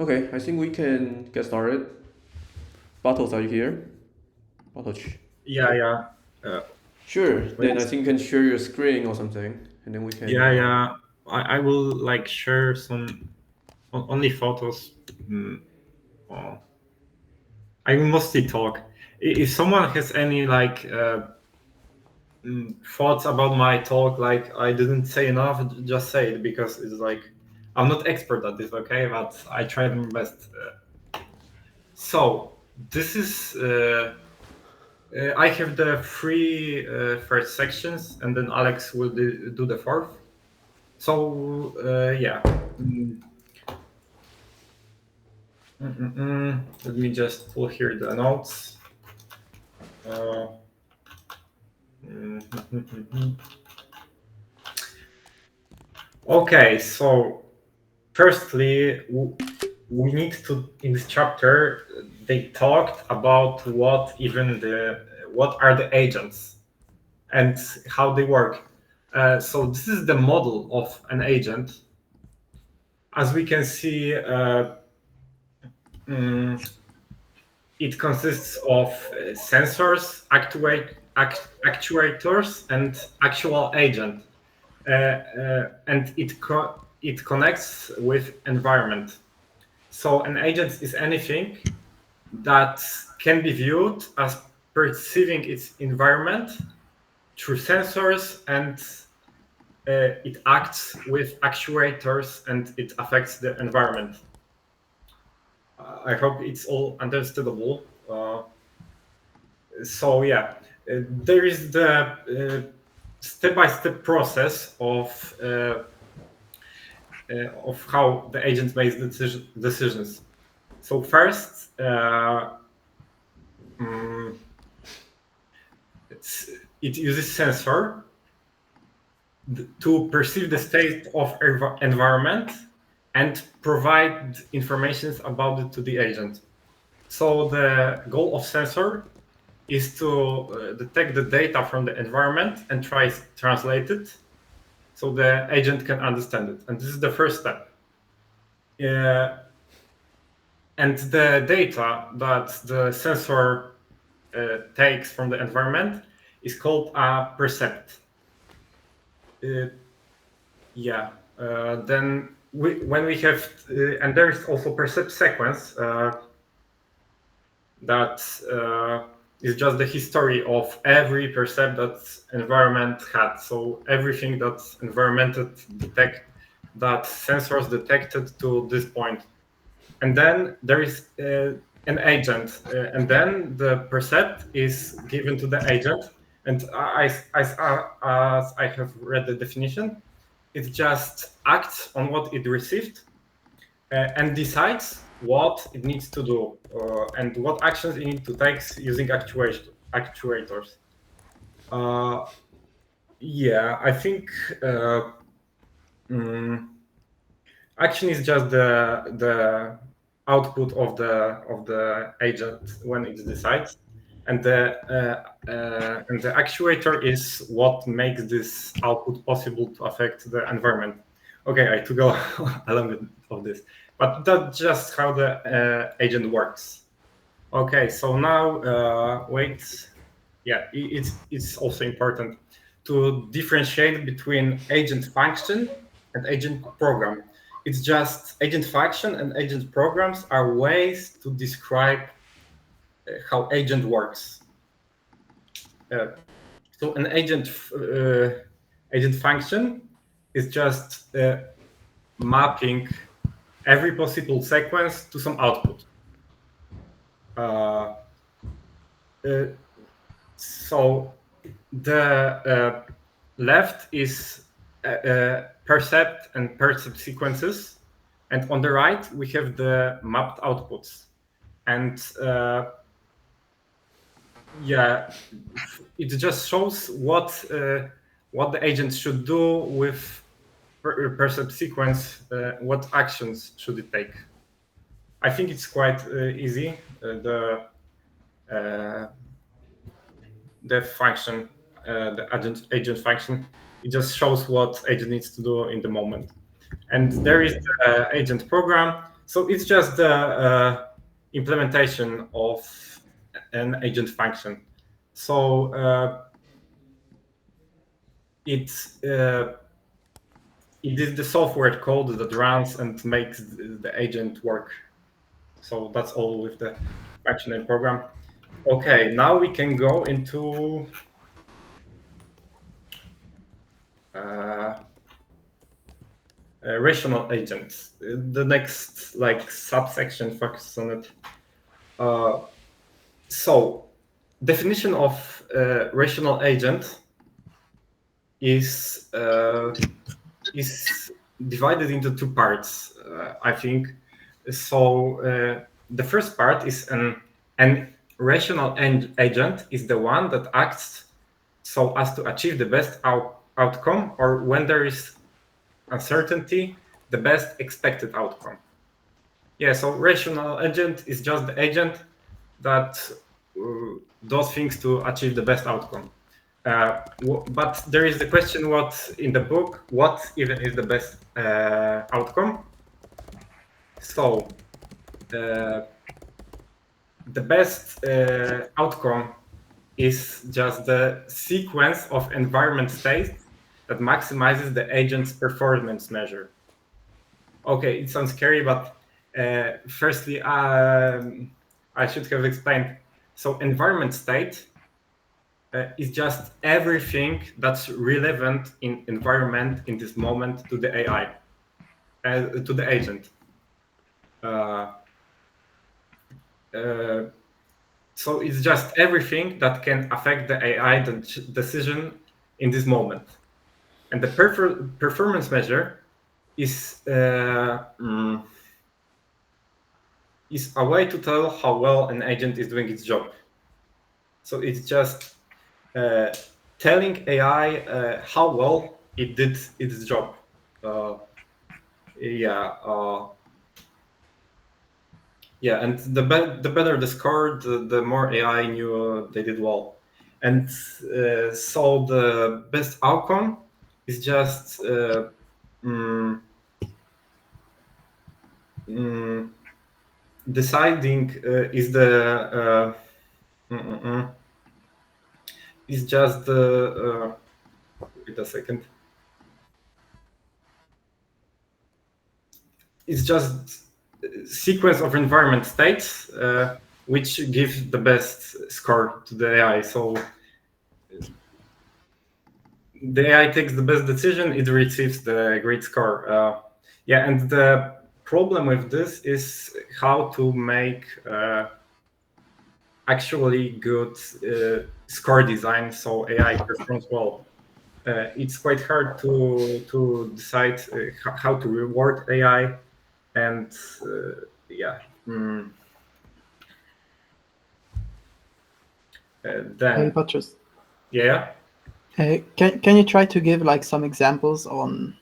Okay, I think we can get started. Bottles, are you here? Bottles. Yeah, yeah. Uh, Sure. wait. Then I think you can share your screen or something, and then we can. Yeah, yeah. I will like share some only photos. Mm, oh. I mostly talk. If someone has any thoughts about my talk, like I didn't say enough, just say it because it's like I'm not expert at this, okay? But I tried my best. So this is. I have the three first sections, and then Alex will do the fourth. So yeah. Mm, Let me just pull here the notes. Uh, okay, so firstly, we need to in this chapter they talked about what are the agents and how they work. So this is the model of an agent. As we can see, mm, it consists of sensors, actuators, and actual agent, and it connects with environment. So an agent is anything that can be viewed as perceiving its environment through sensors, and it acts with actuators and it affects the environment. I hope it's all understandable. So yeah, there is the step-by-step process of how the agent makes decisions. So first, mm, it uses sensor to perceive the state of environment and provide information about it to the agent. So the goal of sensor is to detect the data from the environment and try to translate it so the agent can understand it. And this is the first step. Uh, and the data that the sensor takes from the environment is called a percept. Uh, yeah. Then when we have, and there is also percept sequence that is just the history of every percept that environment had. So everything that that sensors detected to this point. And then there is an agent, and then the percept is given to the agent. And as I have read the definition, it just acts on what it received and decides what it needs to do and what actions it needs to take using actuators. Uh, yeah, I think mm, action is just the output of the agent when it decides, and the actuator is what makes this output possible to affect the environment. Okay, I took a little bit of this, but that's just how the agent works. Okay, so now wait, yeah, it's also important to differentiate between agent function and agent program. It's just agent function and agent programs are ways to describe how agent works. Uh, so an agent function is just mapping every possible sequence to some output. Uh, uh, so the left is percept and percept sequences, and on the right we have the mapped outputs. And yeah, it just shows what the agent should do with percept sequence. What actions should it take? I think it's quite easy. Uh, the function, the agent function, it just shows what agent needs to do in the moment. And there is the agent program. So it's just the implementation of an agent function. So it is the software code that runs and makes the agent work. So that's all with the functional program. Okay, now we can go into rational agents. The next subsection focuses on it. So definition of rational agent is divided into two parts, I think. So the first part is an rational agent is the one that acts so as to achieve the best outcome, or when there is uncertainty, the best expected outcome. Yeah, so rational agent is just the agent that does things to achieve the best outcome. But there is the question: what in the book? What even is the best outcome? So the best outcome is just the sequence of environment states that maximizes the agent's performance measure. Okay, it sounds scary, but firstly, I should have explained. So environment state is just everything that's relevant in environment in this moment to the AI, to the agent. So it's just everything that can affect the AI decision in this moment. And the performance measure is is a way to tell how well an agent is doing its job. So it's just telling AI how well it did its job. Yeah, and the better the score, the more AI knew they did well. And so the best outcome is just deciding is the is just the wait a second. It's just sequence of environment states which give the best score to the AI. So the AI takes the best decision, it receives the great score. Yeah, and the problem with this is how to make actually good score design so AI performs well. It's quite hard to decide how to reward AI, and yeah. Hey, Then Patrice, yeah. can you try to give like some examples on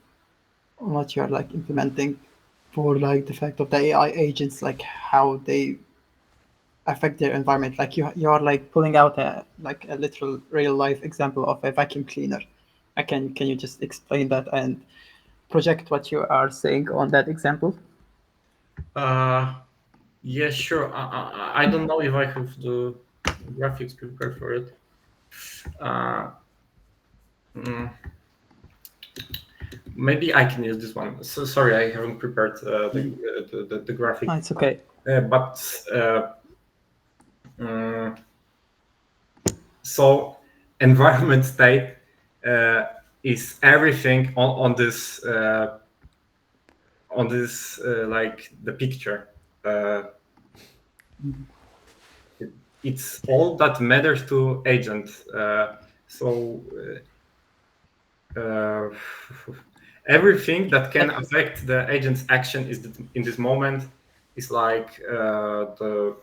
what you're like implementing for like the fact of the AI agents, like how they affect their environment? Like you are like pulling out a literal real life example of a vacuum cleaner. Can you just explain that and project what you are saying on that example? Yeah, sure. I don't know if I have the graphics prepared for it. Mm, Maybe I can use this one. So sorry, I haven't prepared the graphic. No, it's okay. But so environment state is everything on this like the picture. It's all that matters to agent. So everything that can affect the agent's action is in this moment is like the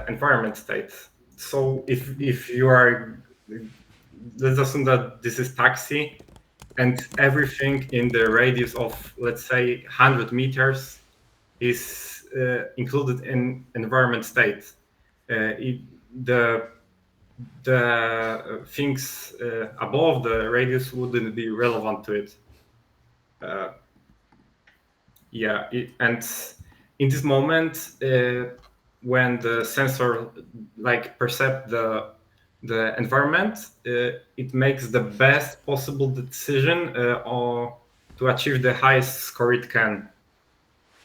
environment state. So if you are, let's assume that this is taxi, and everything in the radius of, let's say, 100 meters is included in environment state. The things above the radius wouldn't be relevant to it. Yeah, and in this moment, when the sensor like perceive the environment, it makes the best possible decision or to achieve the highest score it can.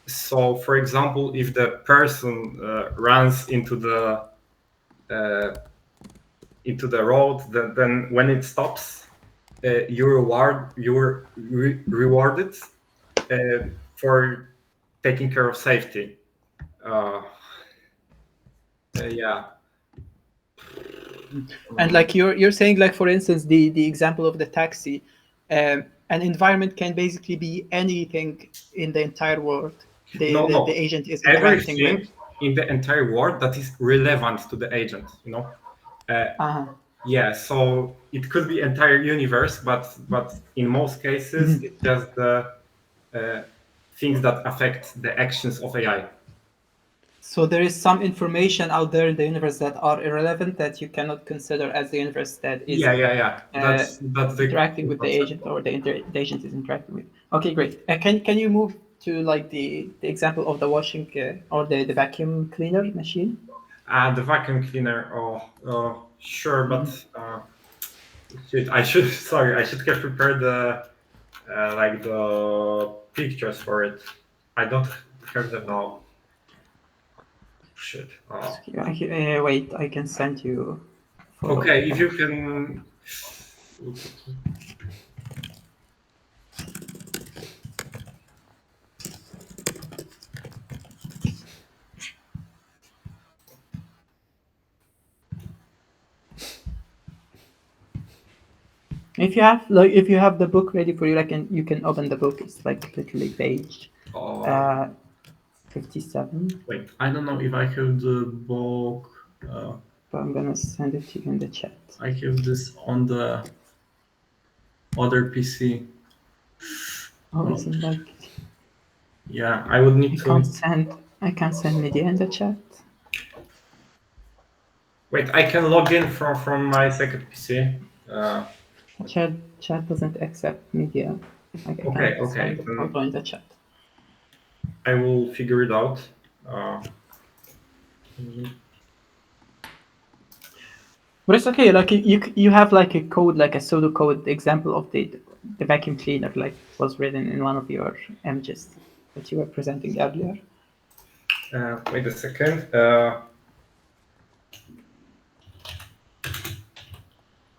So, for example, if the person runs into the road, then when it stops, you're rewarded for taking care of safety. Yeah. And like you're saying, like for instance, the example of the taxi, an environment can basically be anything in the entire world. The No. agent is interacting with. Everything in the entire world that is relevant to the agent, Uh-huh. Yeah, so it could be entire universe, but in most cases, it's just the things that affect the actions of AI. So there is some information out there in the universe that are irrelevant that you cannot consider as the universe that is Yeah. That's the interacting with the concept. agent, or the agent is interacting with. Okay, great. Can you move to like the example of the washing or the vacuum cleaner machine? The vacuum cleaner. Sure, but shit, I should. Sorry, I should have prepared the like the pictures for it. I don't have them now. Shit. Wait, I can send you a photo. Okay, if you can. If you have the book ready for you, like, and you can open the book. It's like literally page 57. Wait, I don't know if I have the book. But I'm gonna send it to you in the chat. I have this on the other PC. Oh, isn't like Yeah, I would need to. I can't send media in the chat. Wait, I can log in from my second PC. Chat doesn't accept media. I can't send the photo in the chat. I will figure it out. But it's okay. Like you have like a code, like a pseudocode example of the vacuum cleaner, like was written in one of your images that you were presenting earlier. Wait a second.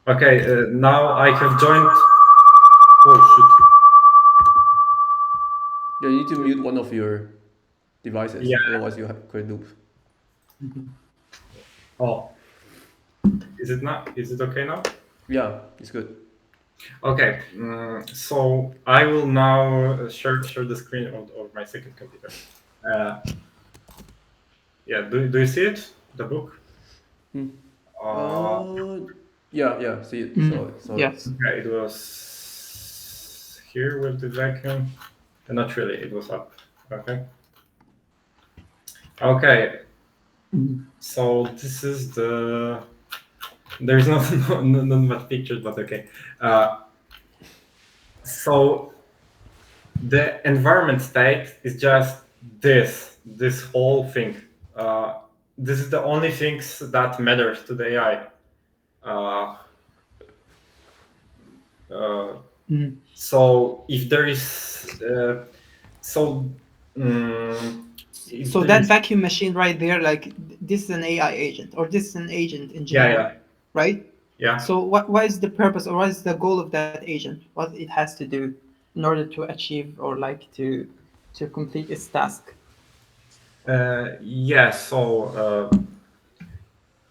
Okay, now I have joined. Oh shit! Yeah, you need to mute one of your devices. Yeah. Otherwise, you could loop. Oh, is it not? Is it okay now? Yeah, it's good. Okay, so I will now share the screen of my second computer. Yeah, do you see it? The book? Yeah, see it. So Yes. Okay, it was here with the vacuum. Not really, it was up. Okay. Okay. So this is the. There's not much pictures, but okay. So the environment state is just this whole thing. This is the only things that matters to the AI. So if there is so that vacuum machine right there, like this is an AI agent, or this is an agent in general, right? Yeah. So what is the purpose, or what is the goal of that agent? What it has to do in order to achieve, or like to complete its task? So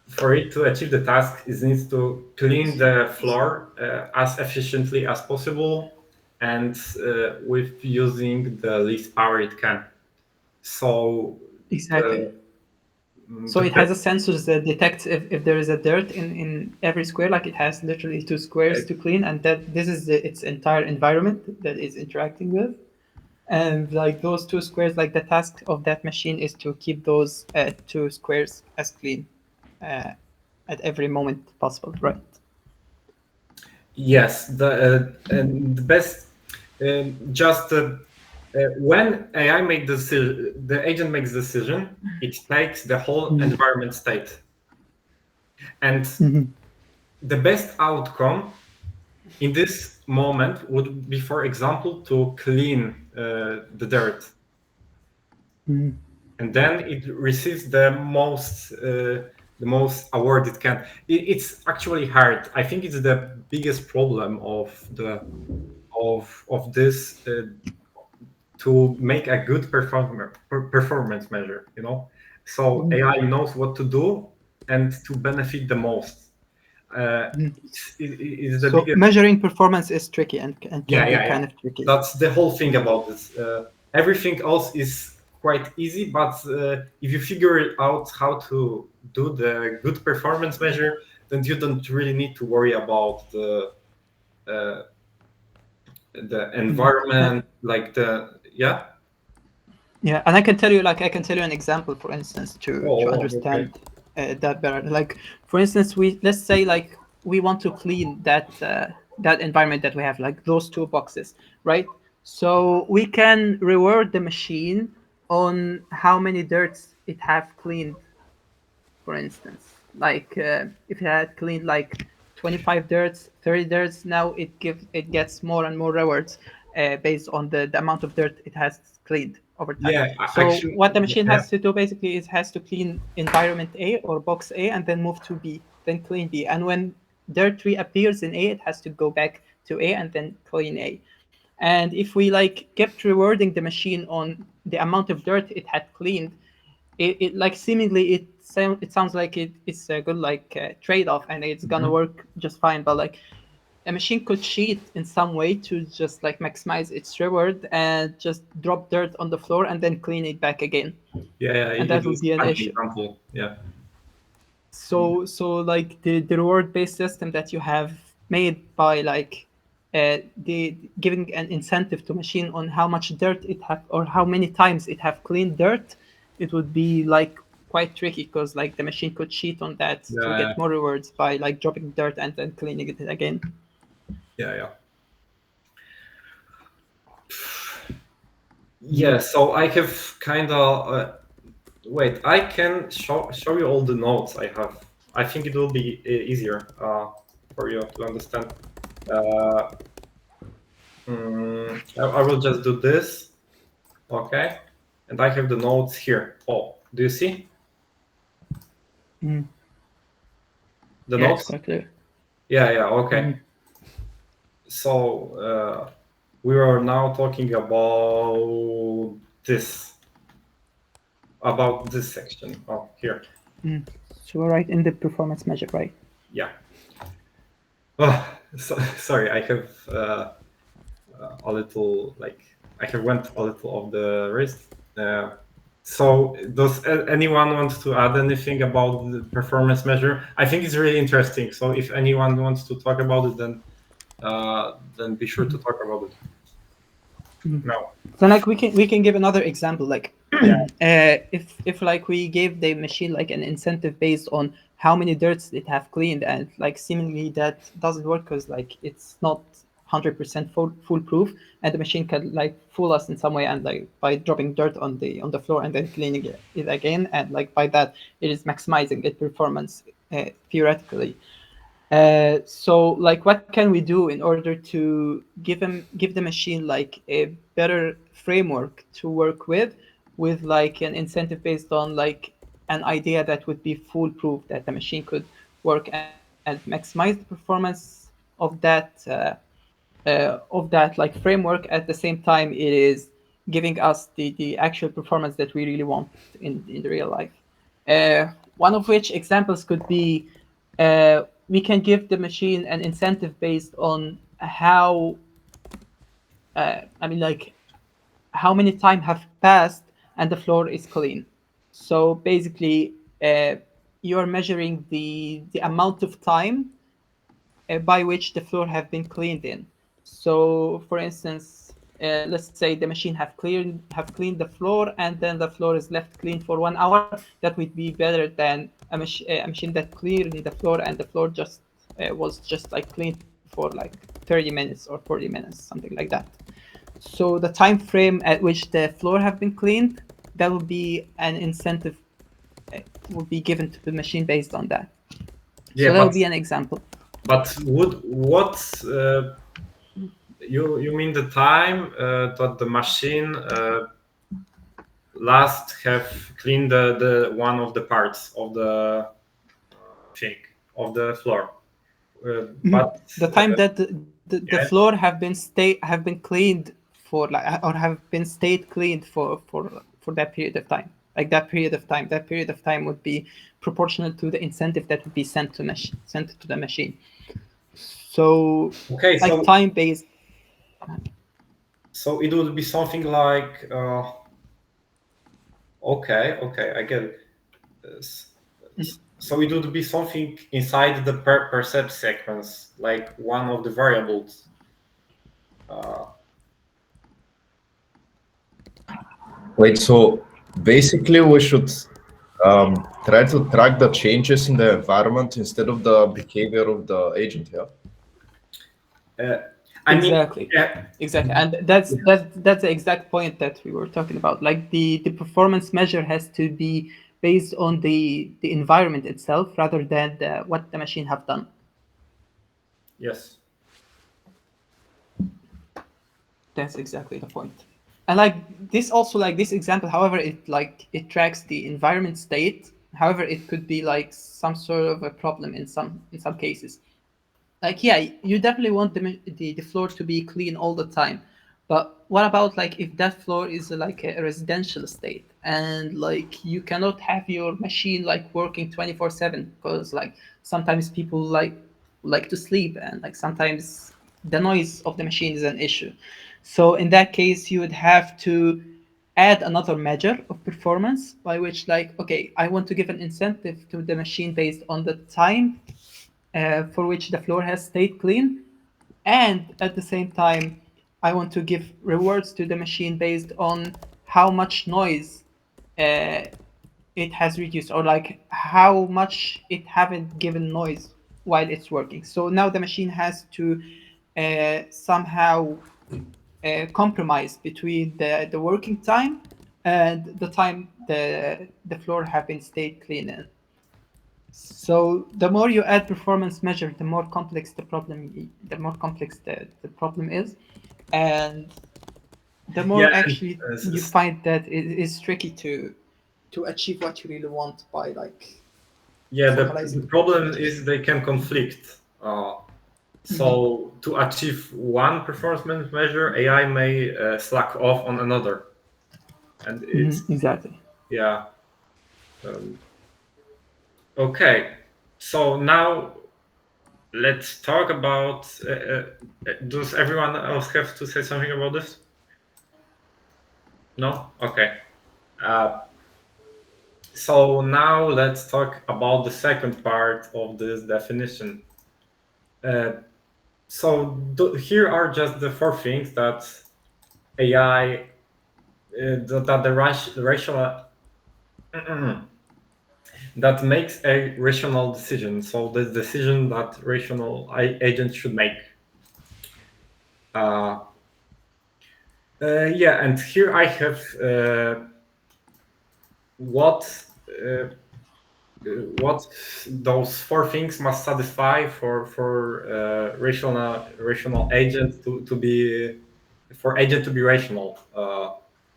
for it to achieve the task, it needs to clean the floor as efficiently as possible and with using the least power it can. So exactly. So it has a sensor that detects if there is a dirt in every square, like it has literally 2 squares to clean, and that this is its entire environment that it's interacting with. And like those 2 squares, like the task of that machine is to keep those 2 squares as clean at every moment possible, right? Yes, the best just when AI make decision, the agent makes decision, it takes the whole environment state. And the best outcome in this moment would be, for example, to clean the dirt. And then it receives the most award it can. It's actually hard. I think it's the biggest problem of this to make a good performance measure. So AI knows what to do and to benefit the most. It's the So biggest. measuring performance is tricky and can be kind of tricky. That's the whole thing about this. Everything else is quite easy, but if you figure out how to do the good performance measure, then you don't really need to worry about the environment, like Yeah, and I can tell you an example, for instance, to understand that better. Like, for instance, let's say like we want to clean that environment that we have, like those two boxes, right? So we can reward the machine on how many dirts it have cleaned. For instance, like if it had cleaned like 25 dirts, 30 dirts, now it gets more and more rewards based on the amount of dirt it has cleaned over time. So actually, what the machine has to do basically is has to clean environment A or box A and then move to B, then clean B. And when dirt reappears in A, it has to go back to A and then clean A. And if we like kept rewarding the machine on the amount of dirt it had cleaned, it like seemingly it sounds like it's a good like trade-off and it's gonna work just fine. But like a machine could cheat in some way to just like maximize its reward and just drop dirt on the floor and then clean it back again. And that would be an issue. Example. Yeah. So like the reward-based system that you have made by like the giving an incentive to machine on how much dirt it have or how many times it have cleaned dirt, it would be like quite tricky because like the machine could cheat on that to get more rewards by like dropping dirt and then cleaning it again. Yeah, so I have kind of wait, I can show you all the notes I have. I think it will be easier for you to understand. I will just do this, okay? And I have the notes here. Oh, do you see? The notes? It's quite clear. Yeah, okay. So we are now talking about this section. Oh, here. So we're right in the performance measure, right? Yeah. Oh, sorry, I have a little I have went a little off the wrist. So does anyone want to add anything about the performance measure? I think it's really interesting. So if anyone wants to talk about it, then be sure to talk about it. No. So like we can give another example. Like if like we gave the machine like an incentive based on how many dirts it have cleaned, and like seemingly that doesn't work because like it's not 100% foolproof, and the machine can like fool us in some way, and like by dropping dirt on the floor and then cleaning it again, and like by that it is maximizing its performance theoretically. So like what can we do in order to give the machine like a better framework to work with like an incentive based on like an idea that would be foolproof, that the machine could work and maximize the performance of that like framework, at the same time it is giving us the actual performance that we really want in the real life. One of which examples could be we can give the machine an incentive based on how how many time have passed and the floor is clean. So basically you are measuring the amount of time by which the floor have been cleaned in. So for instance, let's say the machine have cleaned the floor and then the floor is left clean for 1 hour. That would be better than a machine that cleared the floor and the floor just was just like cleaned for like 30 minutes or 40 minutes, something like that. So the time frame at which the floor have been cleaned, that will be an incentive will be given to the machine based on that. Yeah, so that but would be an example. but you mean the time that the machine last have cleaned the one of the parts of the thing of the floor, but The time that the yeah. floor have been cleaned for like or have been stayed cleaned for that period of time. Like that period of time would be proportional to the incentive that would be sent to the machine. So Okay, like time based. so it would be something like okay, I get it. So it would be something inside the percept sequence, like one of the variables. Wait, so basically we should try to track the changes in the environment instead of the behavior of the agent, yeah? I mean, Exactly. yeah, Exactly, and that's the exact point that we were talking about. Like the performance measure has to be based on the environment itself rather than what the machine have done. yes. That's exactly the point. And like this also like this example, however, it tracks the environment state. However, it could be like some sort of a problem in some cases. Like yeah, you definitely want the floor to be clean all the time, but what about like if that floor is like a residential estate and like you cannot have your machine like working 24/7 because like sometimes people like to sleep and like sometimes the noise of the machine is an issue. So in that case you would have to add another measure of performance by which like okay, I want to give an incentive to the machine based on the time for which the floor has stayed clean. And at the same time, I want to give rewards to the machine based on how much noise uh, it has reduced or like how much it haven't given noise while it's working. So now the machine has to somehow compromise between the working time and the time the floor have been stayed clean in. So the more you add performance measure, the more complex the problem is, and the Yeah, more and, actually you find that it is tricky to achieve what you really want by like yeah. formalizing The the problem performance is measure. they can conflict. So to achieve one performance measure, AI may slack off on another, and it's Exactly. yeah. Um, okay, so now let's talk about. Does everyone else have to say something about this? No. Okay. Uh, so now let's talk about the second part of this definition. So here are just the four things that AI that the rational that makes a rational decision. So the decision that rational agent should make. Yeah, and here I have what what those four things must satisfy for rational agent to be for agent to be rational.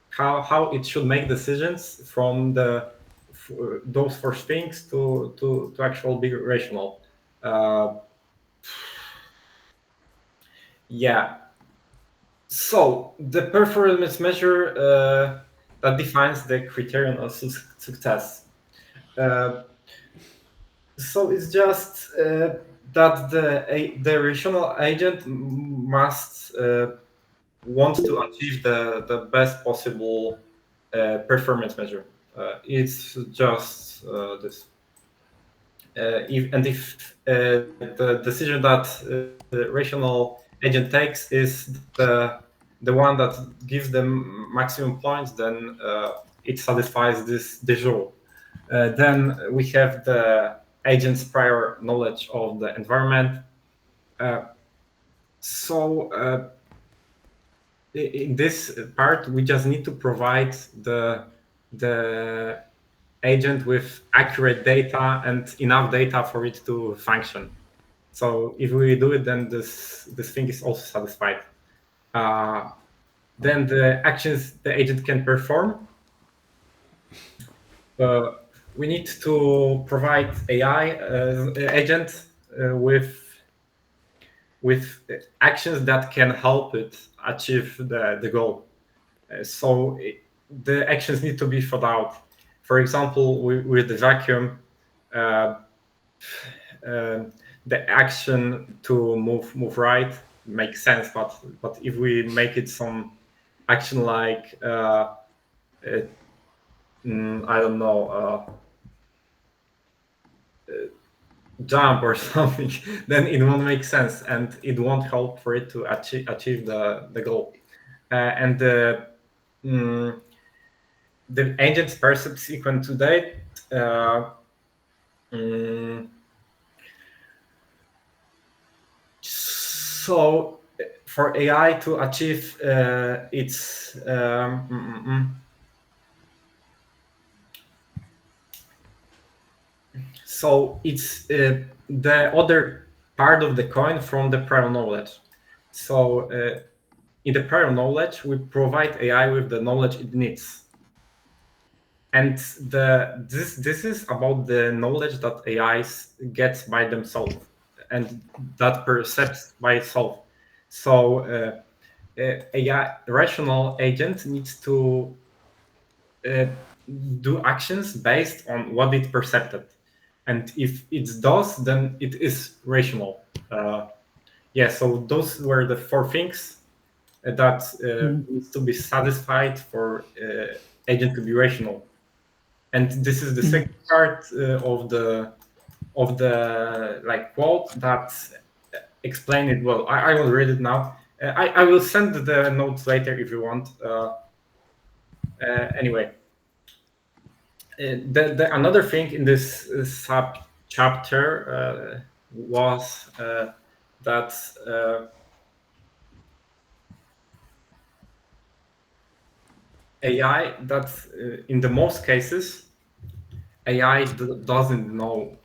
How it should make decisions from those four things to actually be rational. Uh, yeah. So the performance measure that defines the criterion of success. Uh, so it's just that the rational agent must want to achieve the best possible performance measure. It's just this. If the decision that the rational agent takes is the one that gives them maximum points, then it satisfies this rule. Then we have the agent's prior knowledge of the environment. So in this part, we just need to provide the agent with accurate data and enough data for it to function. So if we do it, then this thing is also satisfied. Then the actions the agent can perform, we need to provide AI agent with actions that can help it achieve the goal. The actions need to be thought out. For example, with the vacuum, the action to move right makes sense, but if we make it some action like I don't know, jump or something, then it won't make sense and it won't help for it to achieve the goal. And the agent's per subsequent to that so for AI to achieve its so it's the other part of the coin from the prior knowledge. So in the prior knowledge, we provide AI with the knowledge it needs. And this is about the knowledge that AIs get by themselves and that perceives by itself. So AI rational agent needs to do actions based on what it perceived, and if it does, then it is rational. So those were the four things that needs to be satisfied for agent to be rational. And this is the second part of the like quote that explain it well. I will read it now. I will send the notes later if you want. Anyway, another thing in this sub chapter was that AI, that in the most cases, AI doesn't know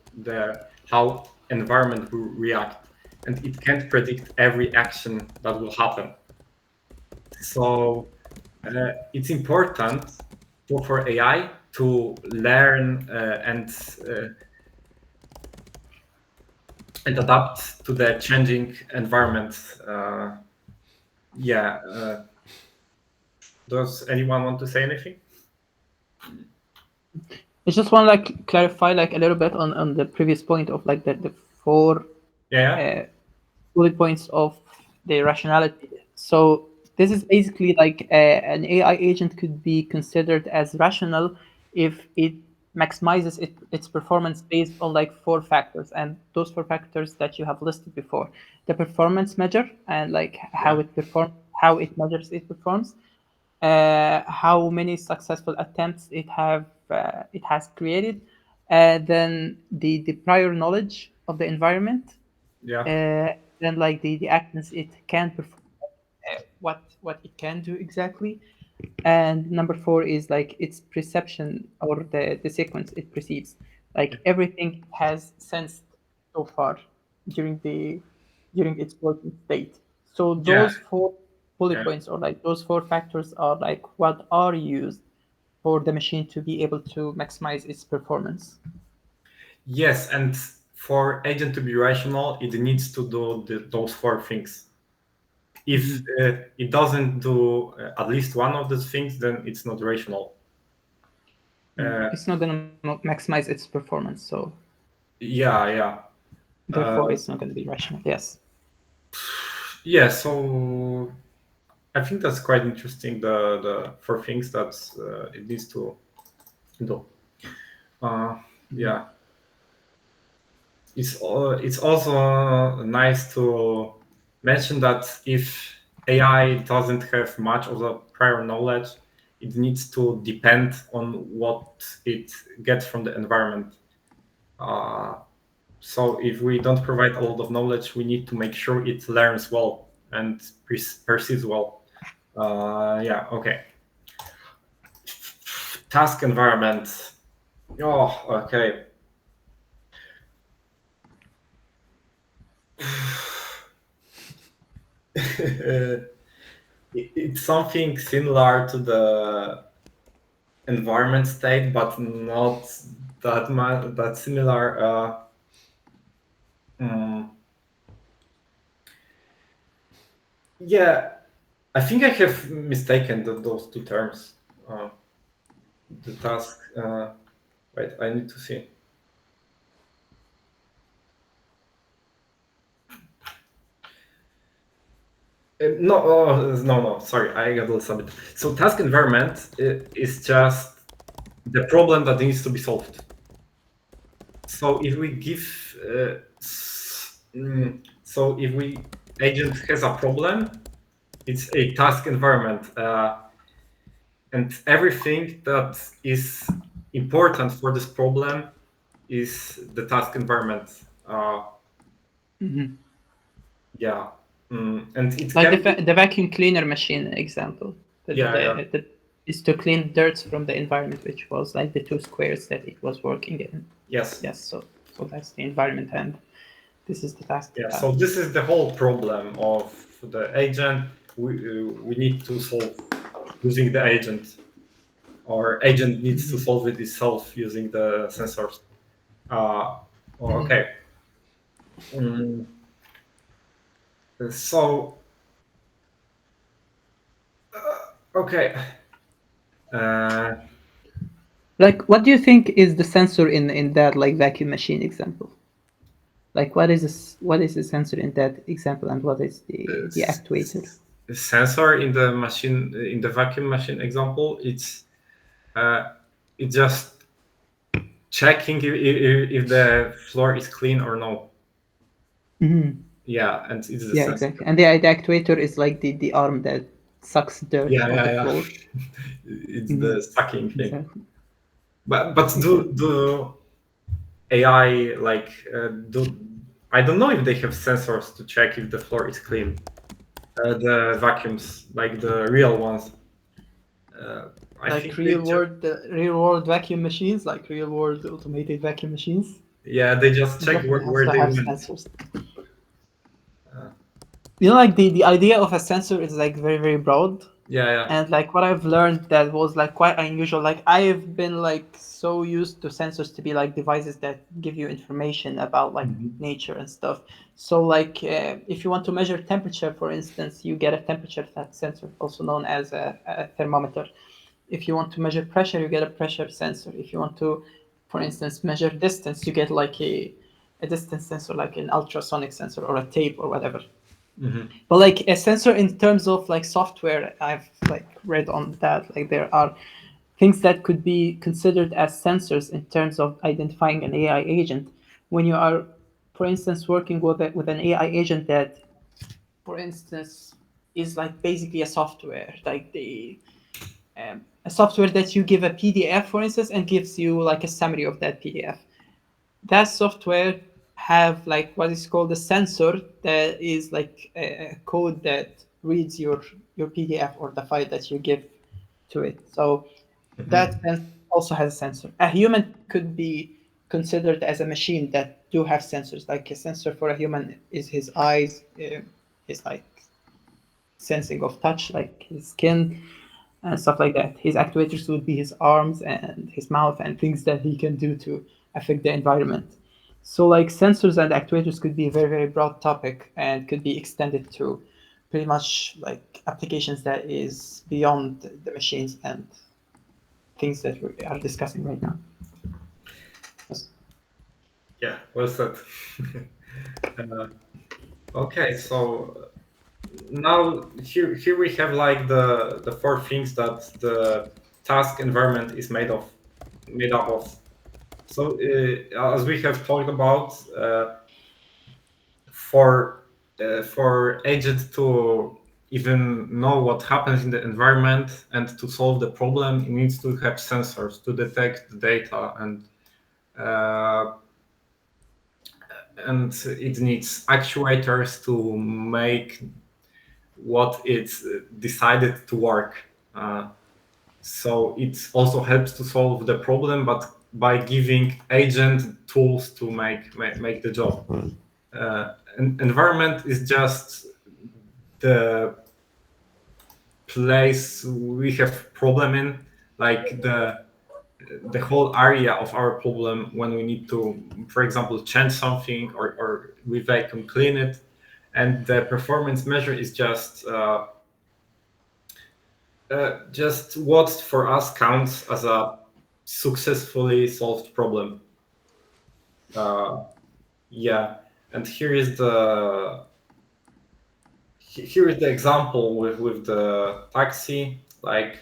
how environment will react, and it can't predict every action that will happen. So it's important for AI to learn and adapt to the changing environment. Does anyone want to say anything? I just want to like clarify like a little bit on the previous point of like the four bullet points of the rationality. So this is basically like an AI agent could be considered as rational if it maximizes its performance based on like four factors, and those four factors that you have listed before: the performance measure and like how it performs, how it measures it performs, how many successful attempts it has created, then the prior knowledge of the environment, then like the actions it can perform, what it can do exactly, and number four is like its perception or the sequence it perceives, like everything it has sensed so far during its working state. So those four bullet points or like those four factors are like what are used for the machine to be able to maximize its performance. Yes, and for agent to be rational, it needs to do those four things. If it doesn't do at least one of those things, then it's not rational. It's not going to maximize its performance, so yeah. Therefore, it's not going to be rational. Yes. Yeah. So I think that's quite interesting. The four things that it needs to do. Yeah. It's also nice to mention that if AI doesn't have much of the prior knowledge, it needs to depend on what it gets from the environment. So if we don't provide a lot of knowledge, we need to make sure it learns well and perceives well. Yeah, okay. Task environment. Oh, okay. It's something similar to the environment state, but not that similar. Yeah, I think I have mistaken those two terms. The task. Wait, I need to see. No. Sorry, I got a little submit. So task environment is just the problem that needs to be solved. So if we give, so if we agent has a problem, it's a task environment, and everything that is important for this problem is the task environment. Yeah, and it Like can the vacuum cleaner machine example. Yeah. That is to clean dirt from the environment, which was like the two squares that it was working in. Yes. Yes. So that's the environment, and this is the task. Yeah. So this is the whole problem of the agent. We need to solve using the agent, or agent needs to solve it itself using the sensors. Okay. So okay. Like, what do you think is the sensor in that like vacuum machine example? Like, what is the sensor in that example, and what is the actuator? Sensor in the machine, in the vacuum machine example, it's just checking if the floor is clean or no. Yeah, and it's the sensor. Exactly. And the actuator is like the arm that sucks dirt off the floor. It's the sucking thing. Exactly. But do AI like I don't know if they have sensors to check if the floor is clean. The vacuums, like the real ones. I think real world vacuum machines, like real world automated vacuum machines. Yeah, they just check where they have went. sensors. You know, like the idea of a sensor is like very, very broad. Yeah. And like what I've learned that was like quite unusual. Like I've been like so used to sensors to be like devices that give you information about like nature and stuff. So like if you want to measure temperature, for instance, you get a temperature sensor, also known as a thermometer. If you want to measure pressure, you get a pressure sensor. If you want to, for instance, measure distance, you get like a distance sensor, like an ultrasonic sensor or a tape or whatever. But like a sensor in terms of like software, I've like read on that, like there are things that could be considered as sensors in terms of identifying an AI agent. When you are, for instance, working with an AI agent that, for instance, is like basically a software, like a software that you give a PDF, for instance, and gives you like a summary of that PDF. That software have like what is called a sensor that is like a code that reads your PDF or the file that you give to it. So that also has a sensor. A human could be considered as a machine that do have sensors. Like a sensor for a human is his eyes, his like sensing of touch, like his skin and stuff like that. His actuators would be his arms and his mouth and things that he can do to affect the environment. So like sensors and actuators could be a very, very broad topic and could be extended to pretty much like applications that is beyond the machines and things that we are discussing right now. Yeah, well said. Okay, so now here we have like the four things that the task environment is made up of. So as we have talked about, for agent to even know what happens in the environment and to solve the problem, it needs to have sensors to detect the data, and it needs actuators to make what it's decided to work. So it also helps to solve the problem, but by giving agent tools to make the job. Environment is just the place we have problem in, like the whole area of our problem when we need to, for example, change something or we vacuum clean it, and the performance measure is just what for us counts as a successfully solved problem. Yeah, and here is the example with the taxi. Like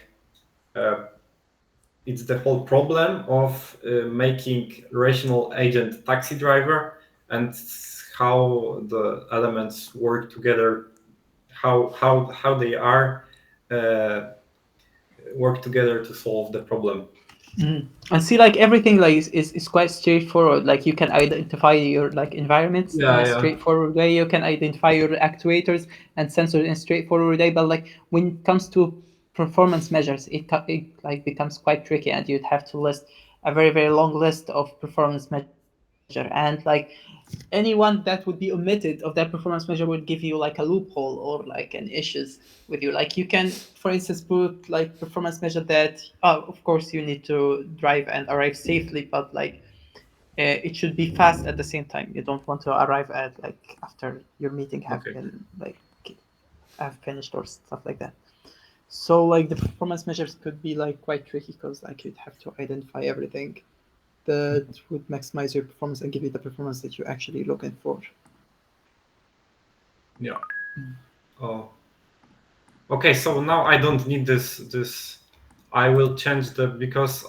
it's the whole problem of making rational agent taxi driver and how the elements work together, how they are work together to solve the problem. And see, like everything like is quite straightforward. Like you can identify your like environments in a straightforward way. You can identify your actuators and sensors in a straightforward way. But like when it comes to performance measures, it like becomes quite tricky, and you'd have to list a very long list of performance measure. And like anyone that would be omitted of that performance measure would give you like a loophole or like an issues with you. Like you can, for instance, put like performance measure that, of course, you need to drive and arrive safely, but like it should be fast at the same time. You don't want to arrive at like after your meeting have been like have finished or stuff like that. So like the performance measures could be like quite tricky because like you'd have to identify everything that would maximize your performance and give you the performance that you're actually looking for. Yeah. Oh. Okay, so now I don't need this. I will change because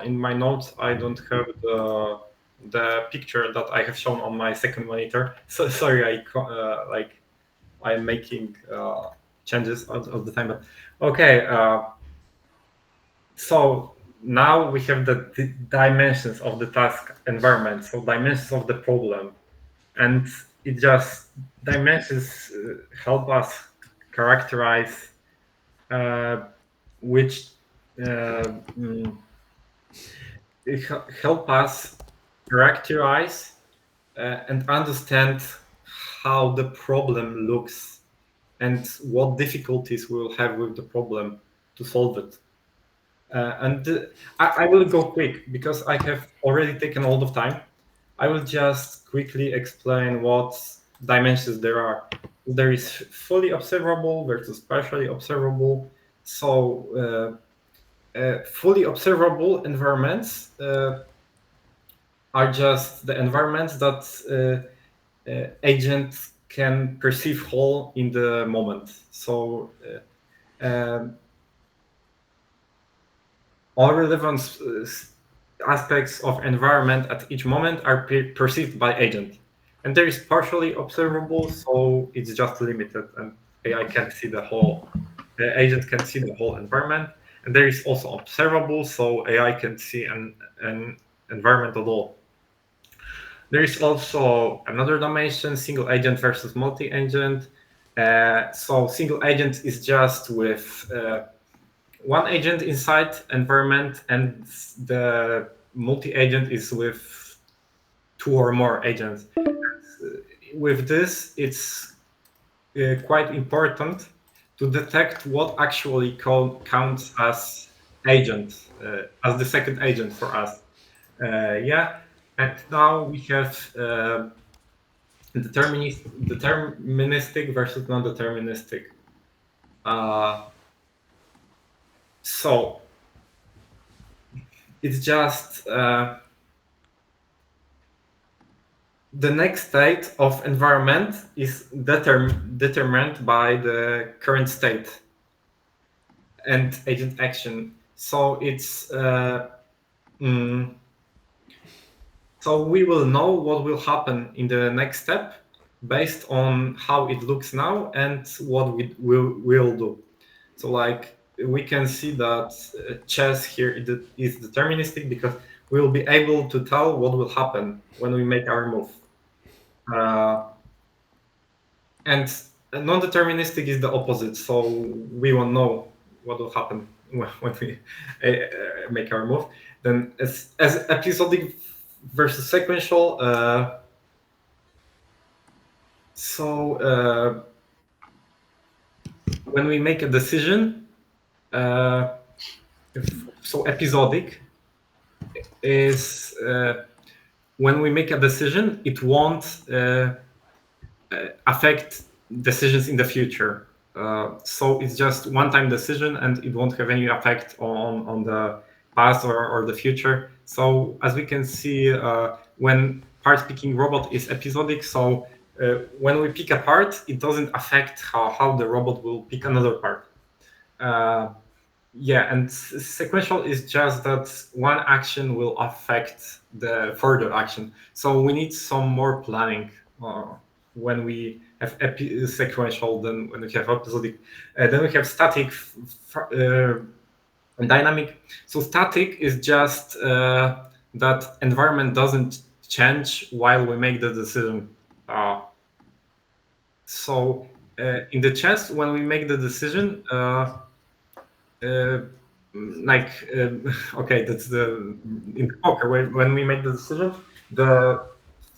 in my notes I don't have the picture that I have shown on my second monitor. So sorry, I'm making changes all the time. But okay, so now we have the dimensions of the task environment, so dimensions of the problem, and it just dimensions help us characterize which help us characterize and understand how the problem looks and what difficulties we'll have with the problem to solve it. I will go quick because I have already taken a lot of time. I will just quickly explain what dimensions there are. There is fully observable versus partially observable. So fully observable environments are just the environments that agents can perceive whole in the moment. So all relevant aspects of environment at each moment are perceived by agent. And there is partially observable, so it's just limited, and AI can see the whole. The agent can see the whole environment, and there is also observable, so AI can see an environment at all. There is also another dimension, single agent versus multi-agent. So single agent is just with one agent inside environment, and the multi-agent is with two or more agents. With this, it's quite important to detect what actually counts as agent, as the second agent for us. Yeah, and now we have deterministic versus non-deterministic. So it's just the next state of environment is determined by the current state and agent action. So it's so we will know what will happen in the next step based on how it looks now and what we will do. So like we can see that chess here is deterministic because we will be able to tell what will happen when we make our move. And non-deterministic is the opposite, so we won't know what will happen when we make our move. Then as episodic versus sequential, when we make a decision, so episodic is when we make a decision, it won't affect decisions in the future. So it's just one-time decision, and it won't have any effect on the past or the future. So as we can see, when part picking robot is episodic, so when we pick a part, it doesn't affect how the robot will pick another part. Yeah, and sequential is just that one action will affect the further action. So we need some more planning when we have sequential than when we have episodic. Then we have static and dynamic. So static is just that environment doesn't change while we make the decision. So in the chance when we make the decision, okay, that's in poker when we make the decision, the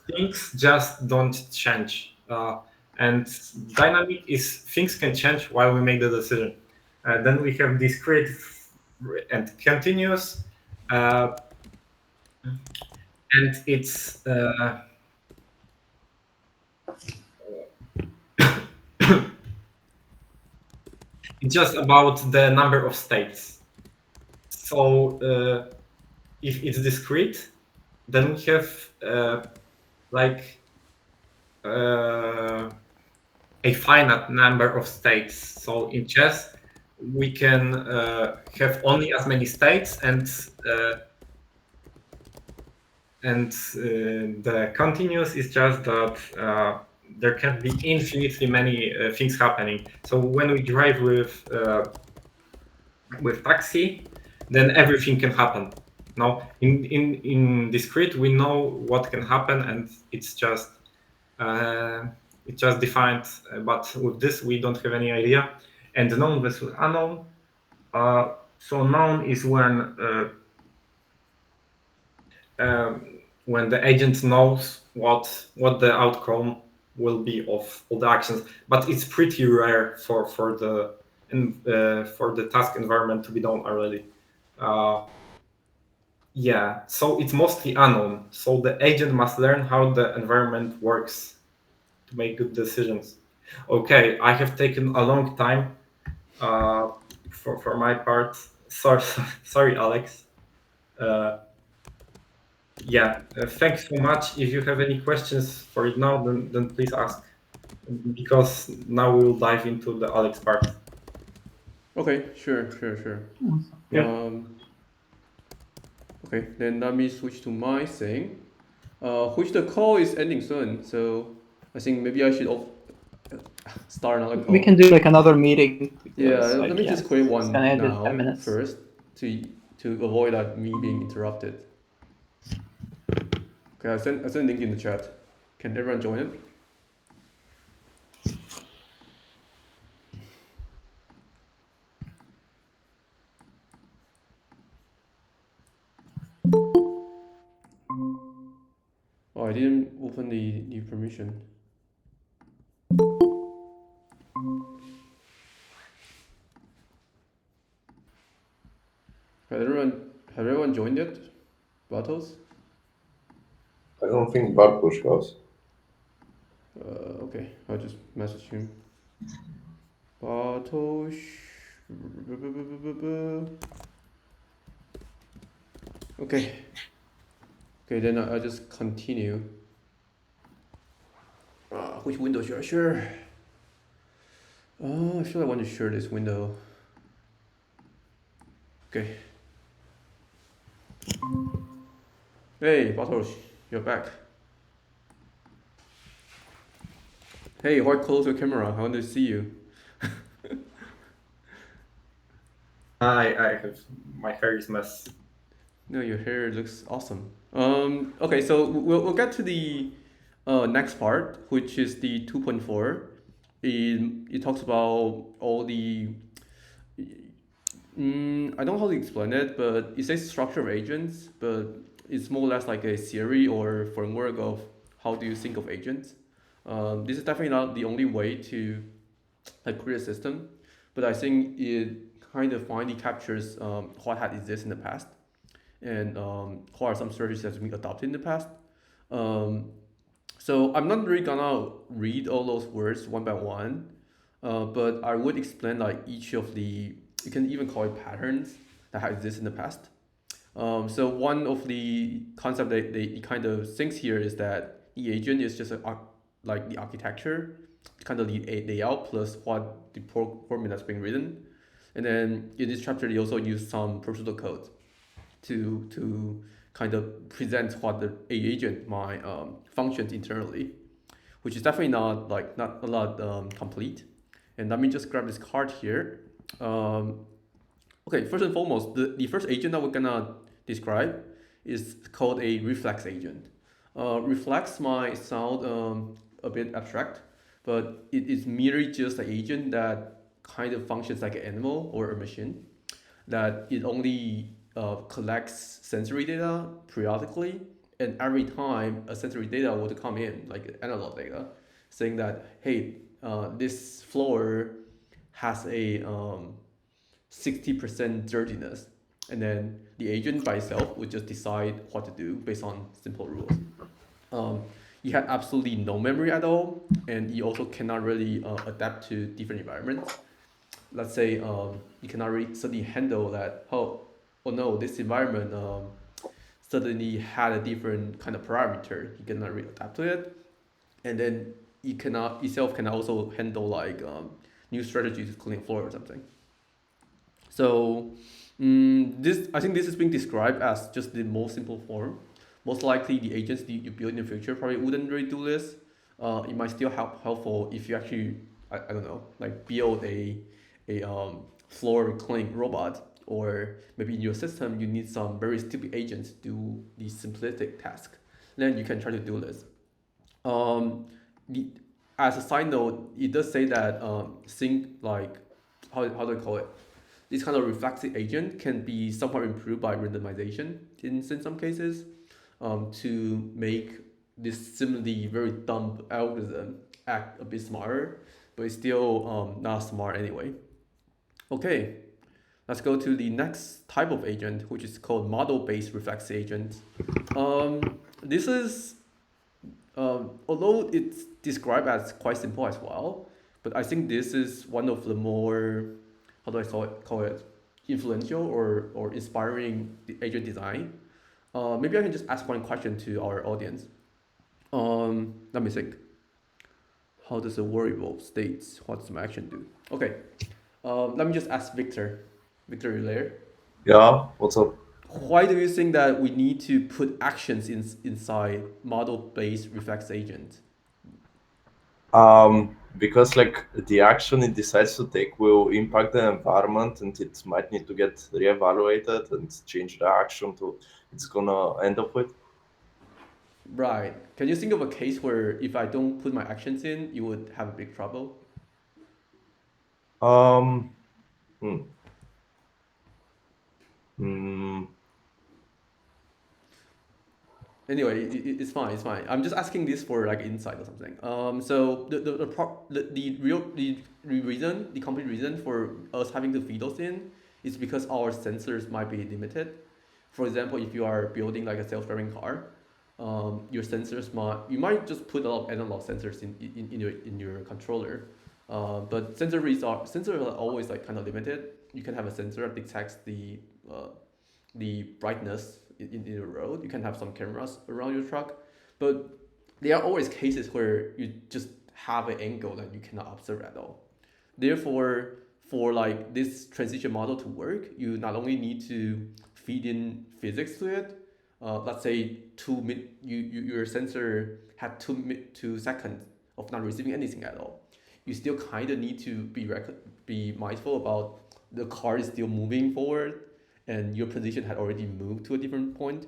things just don't change. And dynamic is things can change while we make the decision. Then we have discrete and continuous, and it's it's just about the number of states. So if it's discrete, then we have a finite number of states. So in chess, we can have only as many states, and the continuous is just that there can be infinitely many things happening. So when we drive with taxi, then everything can happen. Now in discrete, we know what can happen, and it's just defined. But with this, we don't have any idea. And known versus unknown. So known is when the agent knows what the outcome will be of all the actions, but it's pretty rare for the task environment to be known already. Yeah, so it's mostly unknown. So the agent must learn how the environment works to make good decisions. Okay, I have taken a long time for my part. Sorry, Alex. Yeah, thanks so much. If you have any questions for it now, then please ask, because now we will dive into the Alex part. Okay, sure. Yeah. Okay, then let me switch to my thing. Which the call is ending soon, so I think maybe I should start another call. We can do like another meeting. Yeah, let me just create one gonna end in now 10 minutes. first to avoid that me being interrupted. Okay, I sent link in the chat. Can everyone join it? Oh, I didn't open the permission. Have everyone joined yet? Battles? I don't think Bartosz has. Okay, I'll just message him. Bartosz. Okay. Okay, then I'll just continue. Which window should I share? I feel I want to share this window. Okay. Hey, Bartosz, you're back. Hey, why close your camera? I want to see you. I have my hair is mess. No, your hair looks awesome. Okay, so we'll get to the next part, which is the 2.4. it talks about all the I don't know how to explain it, but it says structure of agents, but it's more or less like a theory or framework of how do you think of agents. This is definitely not the only way to like create a system, but I think it kind of finally captures what had existed in the past and what are some strategies that we adopted in the past. Um, so I'm not really gonna read all those words one by one, but I would explain like each of the, you can even call it patterns that have existed in the past. So one of the concept that they kind of thinks here is that the agent is just like the architecture, kind of the layout plus what the program that's being written. And then in this chapter, they also use some procedural code to kind of present what the A agent might functions internally, which is definitely not a lot complete. And let me just grab this card here. Okay, first and foremost, the first agent that we're gonna describe is called a reflex agent. Reflex might sound a bit abstract, but it is merely just an agent that kind of functions like an animal or a machine, that it only collects sensory data periodically, and every time a sensory data would come in, like analog data, saying that, hey, this floor has a 60% dirtiness, and then the agent by itself would just decide what to do based on simple rules. You have absolutely no memory at all, and you also cannot really adapt to different environments. Let's say you cannot really suddenly handle that, oh no, this environment suddenly had a different kind of parameter. You cannot really adapt to it, and then you cannot itself can also handle like new strategies to clean floor or something. So this, I think this is being described as just the most simple form. Most likely the agents that you build in the future probably wouldn't really do this. It might still helpful if you actually, I don't know, like build a floor cleaning robot, or maybe in your system you need some very stupid agents to do the simplistic task. Then you can try to do this. Um, the, as a side note, it does say that sync like how do I call it? This kind of reflexive agent can be somewhat improved by randomization in some cases, to make this seemingly very dumb algorithm act a bit smarter, but it's still not smart anyway. Okay, let's go to the next type of agent, which is called model-based reflexive agent. This is, although it's described as quite simple as well, but I think this is one of the more, how do I call it influential or inspiring agent design. Maybe I can just ask one question to our audience. Let me think. How does a variable states? What does my action do? Okay. Let me just ask Victor. Victor, you there? Yeah, what's up? Why do you think that we need to put actions inside model-based reflex agent? Because like the action it decides to take will impact the environment, and it might need to get reevaluated and change the action to it's gonna end up with. Right. Can you think of a case where if I don't put my actions in, you would have a big trouble? Um, hmm. Hmm. Anyway, it's fine. It's fine. I'm just asking this for like insight or something. So the reason, the complete reason for us having to feed those in is because our sensors might be limited. For example, if you are building like a self-driving car, your sensors you might just put a lot of analog sensors in your controller, but sensors are always like kind of limited. You can have a sensor that detects the brightness in the road. You can have some cameras around your truck, but there are always cases where you just have an angle that you cannot observe at all. Therefore, for like this transition model to work, you not only need to feed in physics to it. Let's say your sensor had 2 seconds of not receiving anything at all. You still kind of need to be mindful about the car is still moving forward, and your position had already moved to a different point.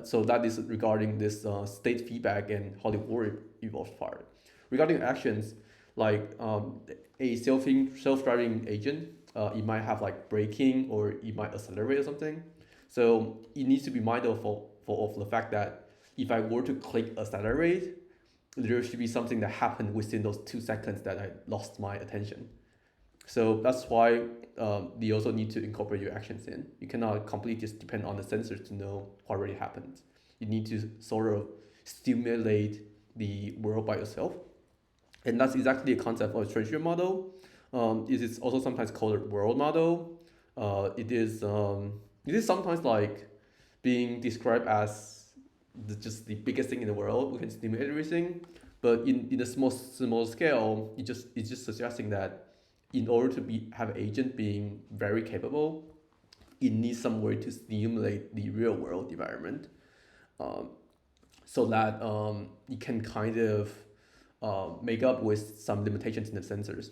So that is regarding this state feedback and how the world evolves part. Regarding actions, like a self-driving agent, it might have like braking or it might accelerate or something. So it needs to be mindful of the fact that if I were to click accelerate, there should be something that happened within those 2 seconds that I lost my attention. So that's why you also need to incorporate your actions in. You cannot completely just depend on the sensors to know what already happened. You need to sort of stimulate the world by yourself. And that's exactly the concept of a treasury model. It is also sometimes called a world model. It is sometimes like being described as just the biggest thing in the world. We can stimulate everything, but in a small scale, it's just suggesting that in order to have an agent being very capable, it needs some way to stimulate the real world environment, so that it can kind of make up with some limitations in the sensors,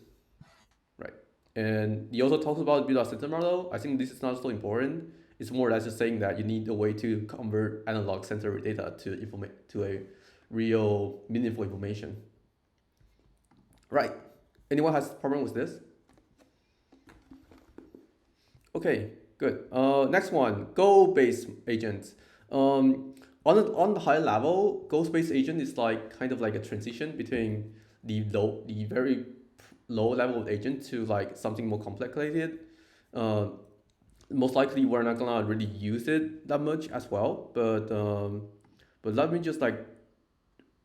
right? And he also talks about build a system model. I think this is not so important. It's more or less just saying that you need a way to convert analog sensory data to a real meaningful information. Right. Anyone has a problem with this? Okay, good. Next one, Go-based agents. On the high level, Go-based agent is like kind of like a transition between the very low level of agent to like something more complicated. Most likely we're not gonna really use it that much as well, but let me just like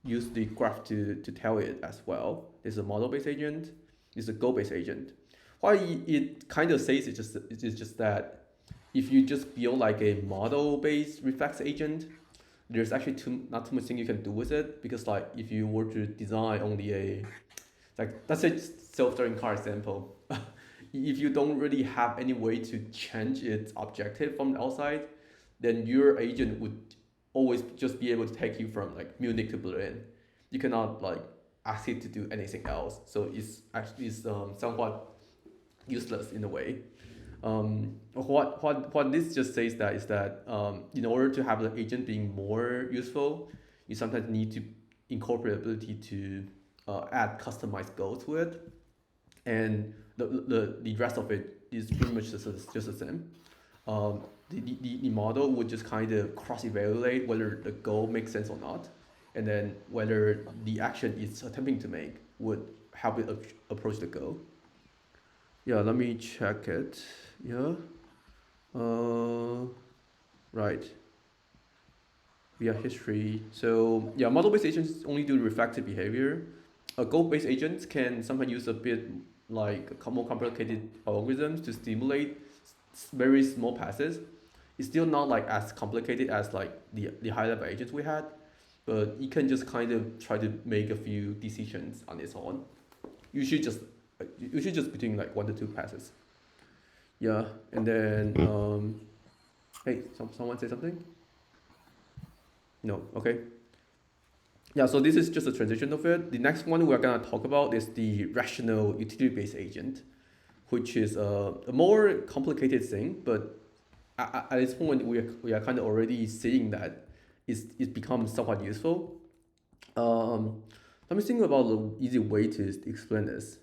use the graph to tell it as well. This is a model-based agent. This is a Go-based agent. Why it kind of says it's just that if you just build like a model-based reflex agent, there's actually not too much thing you can do with it, because like if you were to design only a, like that's a self-driving car example. If you don't really have any way to change its objective from the outside, then your agent would always just be able to take you from like Munich to Berlin. You cannot like ask it to do anything else. So it's actually somewhat useless in a way. What this just says that is that in order to have the agent being more useful, you sometimes need to incorporate the ability to add customized goals to it, and the rest of it is pretty much just the same. The model would just kind of cross-evaluate whether the goal makes sense or not, and then whether the action it's attempting to make would help it approach the goal. Yeah, let me check it. Yeah. Right. Yeah, history. So yeah, model-based agents only do reflective behavior. A goal-based agent can sometimes use a bit like more complicated algorithms to stimulate very small passes. It's still not like as complicated as like the high-level agents we had, but it can just kind of try to make a few decisions on its own. You should just between like 1 to 2 passes. Yeah, and then hey, someone say something? No, okay. Yeah, so this is just a transition of it. The next one we're gonna talk about is the rational utility-based agent, which is a more complicated thing, but at this point we are kind of already seeing that it becomes somewhat useful. Let me think about the easy way to explain this.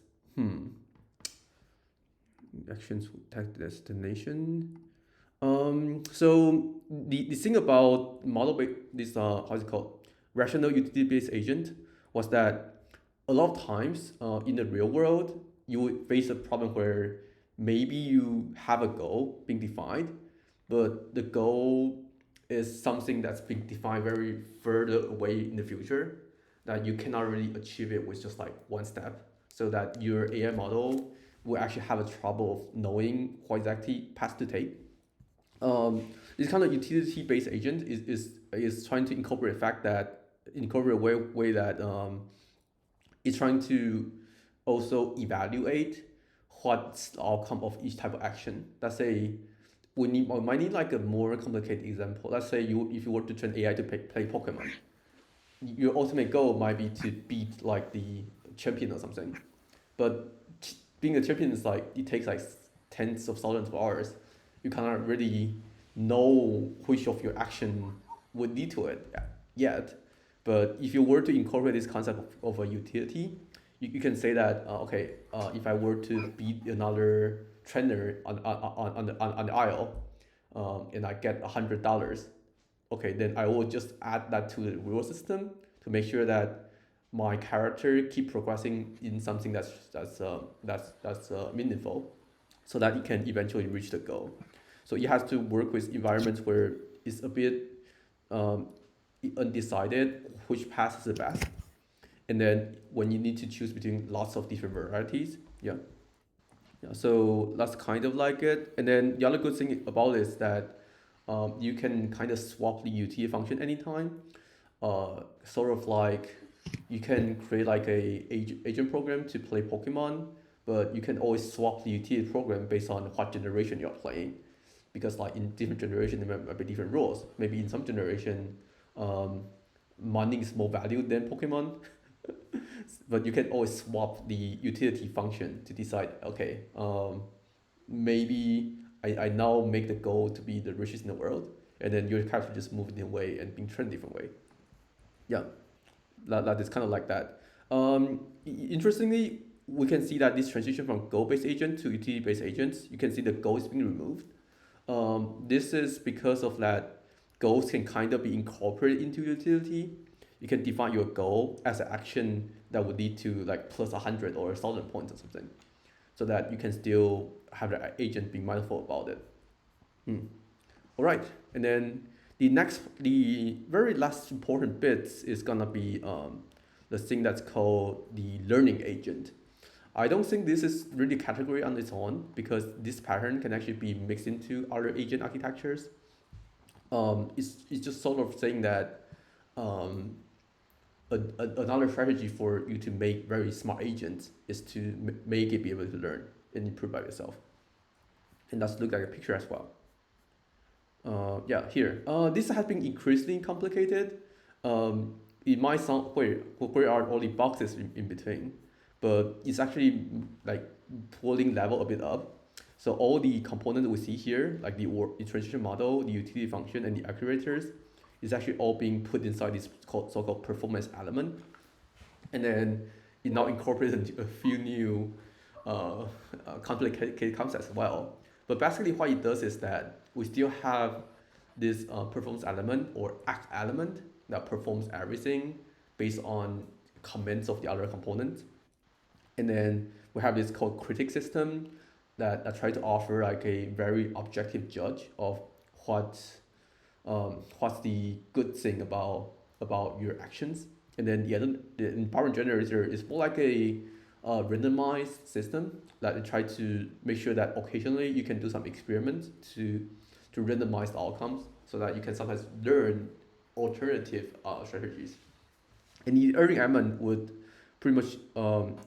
Actions tag destination. So the thing about this how's it called, rational utility-based agent, was that a lot of times in the real world you would face a problem where maybe you have a goal being defined, but the goal is something that's being defined very further away in the future, that you cannot really achieve it with just like one step, so that your AI model will actually have a trouble of knowing what exactly path to take. This kind of utility-based agent is trying to incorporate the fact that way that it's trying to also evaluate what's the outcome of each type of action. Let's say we might need like a more complicated example. Let's say if you were to train AI to play Pokemon, your ultimate goal might be to beat like the champion or something, but being a champion is like, it takes like tens of thousands of hours. You cannot really know which of your action would lead to it yet. But if you were to incorporate this concept of a utility, you can say that okay, if I were to beat another trainer on the aisle, and I get $100, okay, then I will just add that to the reward system to make sure that my character keep progressing in something that's meaningful, so that it can eventually reach the goal. So it has to work with environments where it's a bit um, undecided which path is the best, and then when you need to choose between lots of different varieties, yeah. Yeah, so that's kind of like it. And then the other good thing about it is that you can kind of swap the utility function anytime. Sort of like you can create like a agent program to play Pokemon, but you can always swap the utility program based on what generation you're playing, because like in different generation there might be different rules. Maybe in some generation, um, money is more valued than Pokemon, but you can always swap the utility function to decide, okay, maybe I now make the goal to be the richest in the world, and then your character just move in a way and being trained different way. Yeah, that is kind of like that. Interestingly, we can see that this transition from goal-based agent to utility-based agents, you can see the goal is being removed. This is because of that goals can kind of be incorporated into utility. You can define your goal as an action that would lead to like plus 100 or 1,000 points or something, so that you can still have the agent be mindful about it. All right, and then the very last important bit is gonna be the thing that's called the learning agent. I don't think this is really a category on its own, because this pattern can actually be mixed into other agent architectures. It's just sort of saying that um, another strategy for you to make very smart agents is to make it be able to learn and improve by itself. And let's look at a picture as well. Yeah, here. This has been increasingly complicated. It might sound where are all the boxes in between, but it's actually like pulling level a bit up. So all the components we see here, like the transition model, the utility function, and the actuators, is actually all being put inside this so-called performance element. And then it now incorporates into a few new complicated concepts as well. But basically what it does is that we still have this performance element or act element that performs everything based on comments of the other components. And then we have this called critic system that try to offer like a very objective judge of what's the good thing about your actions. And then the empowerment generator is more like a randomized system that try to make sure that occasionally you can do some experiments to randomize the outcomes, so that you can sometimes learn alternative strategies. And the learning element would pretty much,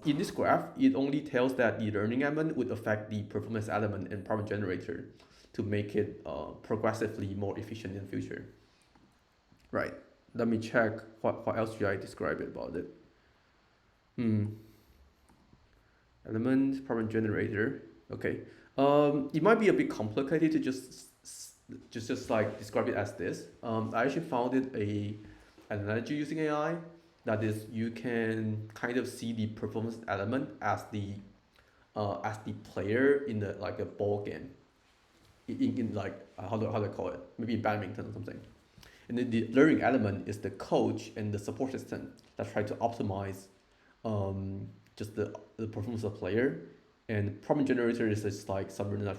in this graph, it only tells that the learning element would affect the performance element and power generator to make it progressively more efficient in the future. Right. Let me check what else should I describe it about it. Element, power generator. Okay. It might be a bit complicated to just like describe it as this. I actually found it an analogy using AI. That is, you can kind of see the performance element as the player in like a ball game. In like how do I call it? Maybe badminton or something. And then the learning element is the coach and the support system that try to optimize just the performance of the player. And problem generator is just like some random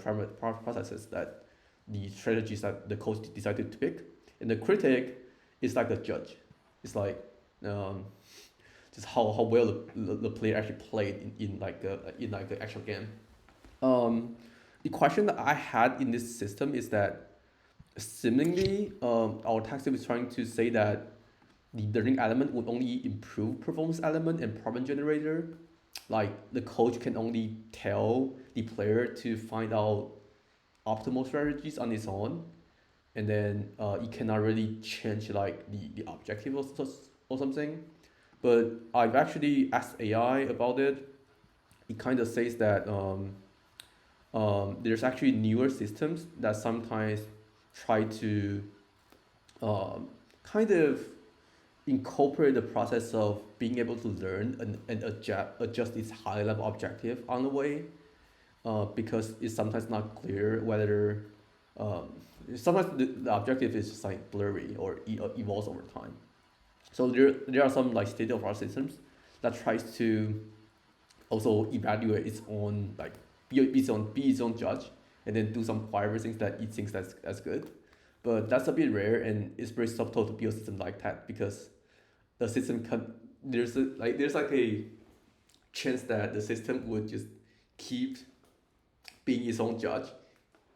processes that the strategies that the coach decided to pick. And the critic is like the judge. It's like just how well the player actually played in like the actual game. The question that I had in this system is that seemingly our taxi is trying to say that the learning element would only improve performance element and problem generator. Like the coach can only tell the player to find out optimal strategies on its own, and then it cannot really change like the objective or something. But I've actually asked AI about it. It kind of says that there's actually newer systems that sometimes try to kind of incorporate the process of being able to learn and adjust its high level objective on the way, because it's sometimes not clear whether um, sometimes the objective is just like blurry or evolves over time. So there are some like state of art systems that tries to also evaluate its own like be its own judge, and then do some quieter things that it thinks that's good. But that's a bit rare, and it's very subtle to build a system like that, because the system can there's like a chance that the system would just keep being its own judge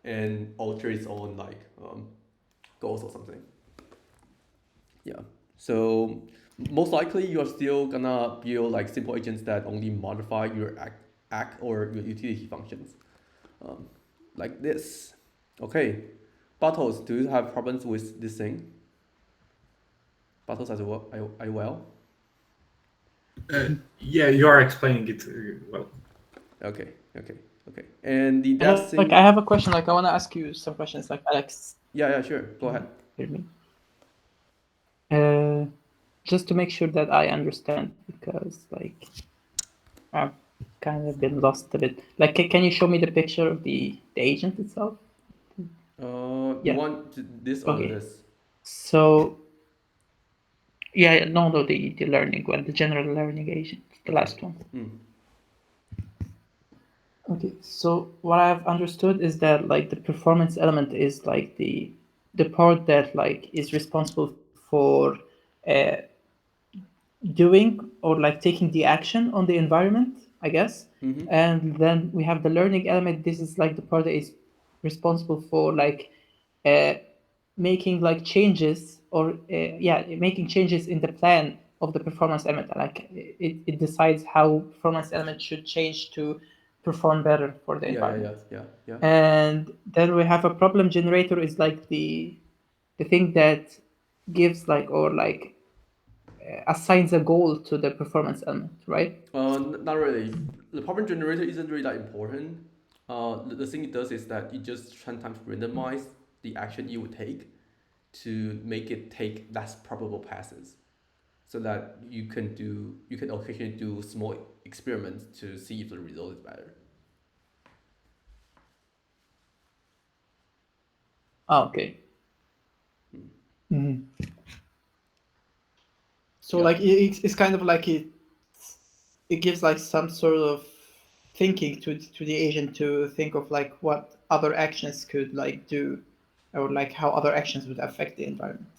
and alter its own like goals or something. Yeah. So most likely you are still gonna build like simple agents that only modify your act or your utility functions, um, like this. Okay. Bottles, do you have problems with this thing? Bottles as well. Are you well? Yeah, you are explaining it well. Okay. Okay. Okay. And the I have, last like thing. I have a question. Like I want to ask you some questions. Like Alex, Yeah. Sure. Go ahead. hear me. Just to make sure that I understand, because like I've kind of been lost a bit. Like, can you show me the picture of the agent itself? You Yeah. want this or Okay. this? So yeah, no, the learning one, the general learning agent, the Okay. last one. Okay, so what I've understood is that like the performance element is like the part that like is responsible for uh, doing or like taking the action on the environment, I guess. Mm-hmm. And then we have the learning element. This is like the part that is responsible for like uh, making like changes or yeah, making changes in the plan of the performance element. Like it decides how performance element should change to perform better for the Yeah. environment. Yeah. And then we have a problem generator is like the thing that gives like or like assigns a goal to the performance element, right? Not really. The problem generator isn't really that important. The thing it does is that it just sometimes randomize the action you would take to make it take less probable passes, so that you can occasionally do small experiments to see if the result is better. Ah, okay. So Yeah. like it's kind of like it gives like some sort of thinking to the agent to think of like what other actions could like do or like how other actions would affect the environment.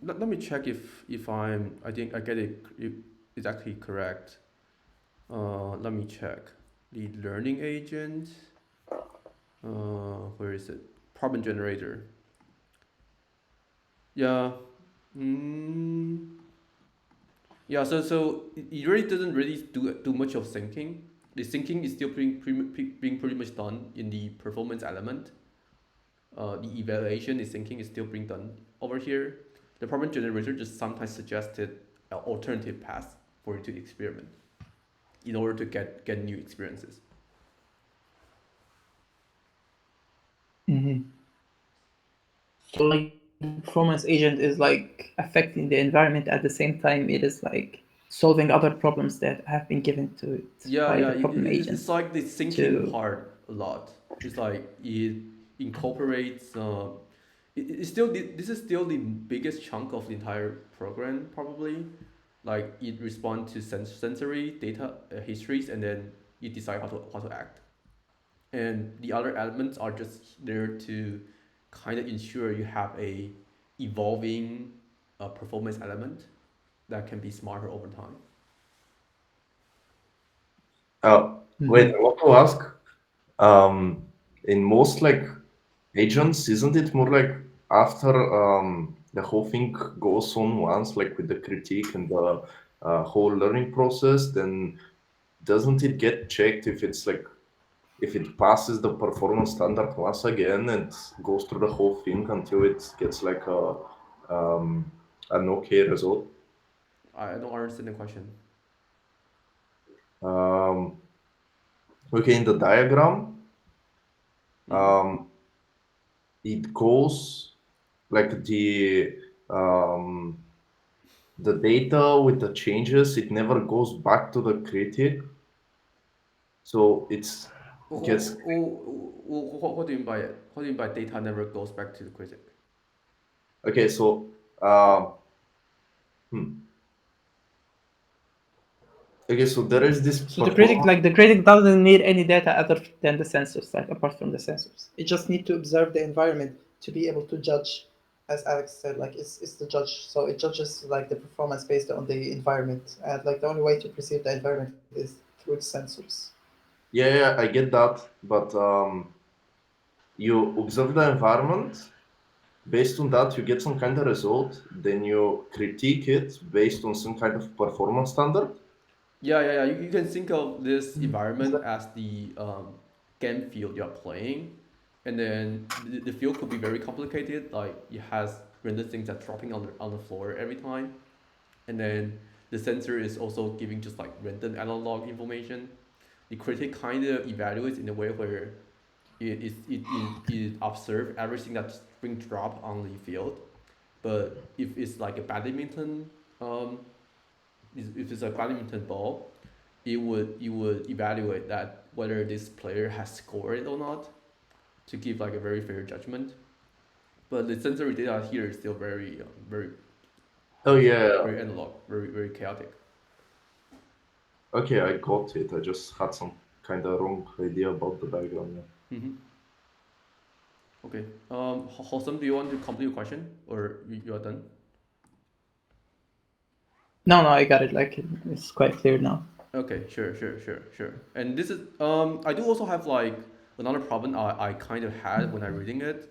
Let me check if I think I get it exactly correct. Let me check the learning agent. Where is it? Problem generator. Yeah. Mm, yeah. So it really doesn't really do much of thinking. The thinking is still being pretty much done in the performance element. The evaluation, the thinking is still being done over here. The problem generator just sometimes suggested alternative paths for you to experiment in order to get new experiences. So like the performance agent is like affecting the environment at the same time it is like solving other problems that have been given to it Yeah, by yeah. the problem agent It's like the thinking to part a lot. It's like it incorporates. It's still this is still the biggest chunk of the entire program probably. Like it responds to sensory data histories, and then you decide how to act. And the other elements are just there to kind of ensure you have a evolving performance element that can be smarter over time. Wait, I want to ask. Um, in most like agents, isn't it more like after the whole thing goes on once, like with the critique and the whole learning process, then doesn't it get checked if it's like if it passes the performance standard once again and goes through the whole thing until it gets like an okay result? I don't understand the question. Um, okay, in the diagram, Mm-hmm. um, it goes like the um, the data with the changes, it never goes back to the critic. So it's gets What do you mean by it? What do you mean by data never goes back to the critic? okay. So okay, so there is this So the critic doesn't need any data other than the sensors, like apart from the sensors. It just need to observe the environment to be able to judge, as Alex said, like it's the judge. So it judges like the performance based on the environment, and like the only way to perceive the environment is through its sensors. Yeah, I get that, but you observe the environment. Based on that, you get some kind of result. Then you critique it based on some kind of performance standard. Yeah. You can think of this environment as the game field you're playing, and then the field could be very complicated. Like it has random things that's dropping on the floor every time, and then the sensor is also giving just like random analog information. The critic kind of evaluates in a way where it observes everything that's being dropped on the field. But if it's like a badminton, um, if it's a badminton ball, it would evaluate that whether this player has scored it or not to give like a very fair judgment. But the sensory data here is still very Oh yeah. very analog, very chaotic. Okay, I got it. I just had some kind of wrong idea about the background. Yeah. Mm-hmm. Okay. Hosam, do you want to complete your question or you are done? No, I got it. Like it's quite clear now. Okay, sure. And this is I do also have like another problem I kind of had when I reading it,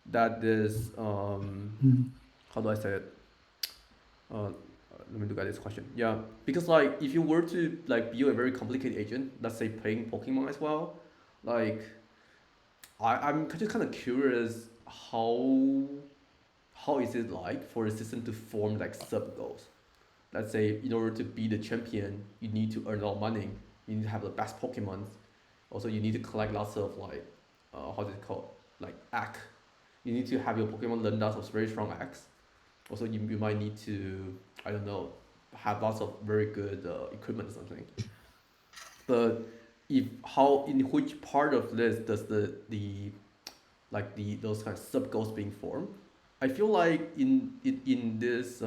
that this how do I say it? Uh, Let me look at this question. Yeah, because like if you were to like build a very complicated agent, let's say playing Pokemon as well, like I'm just kind of curious how is it like for the system to form like sub goals? Let's say in order to be the champion, you need to earn a lot of money. You need to have the best Pokemon. Also, you need to collect lots of like, how's it called? Like act. You need to have your Pokemon learn lots of very strong acts. Also, you might need to, I don't know, have lots of very good equipment or something. But if how in which part of this does the like those kind of sub goals being formed? I feel like in this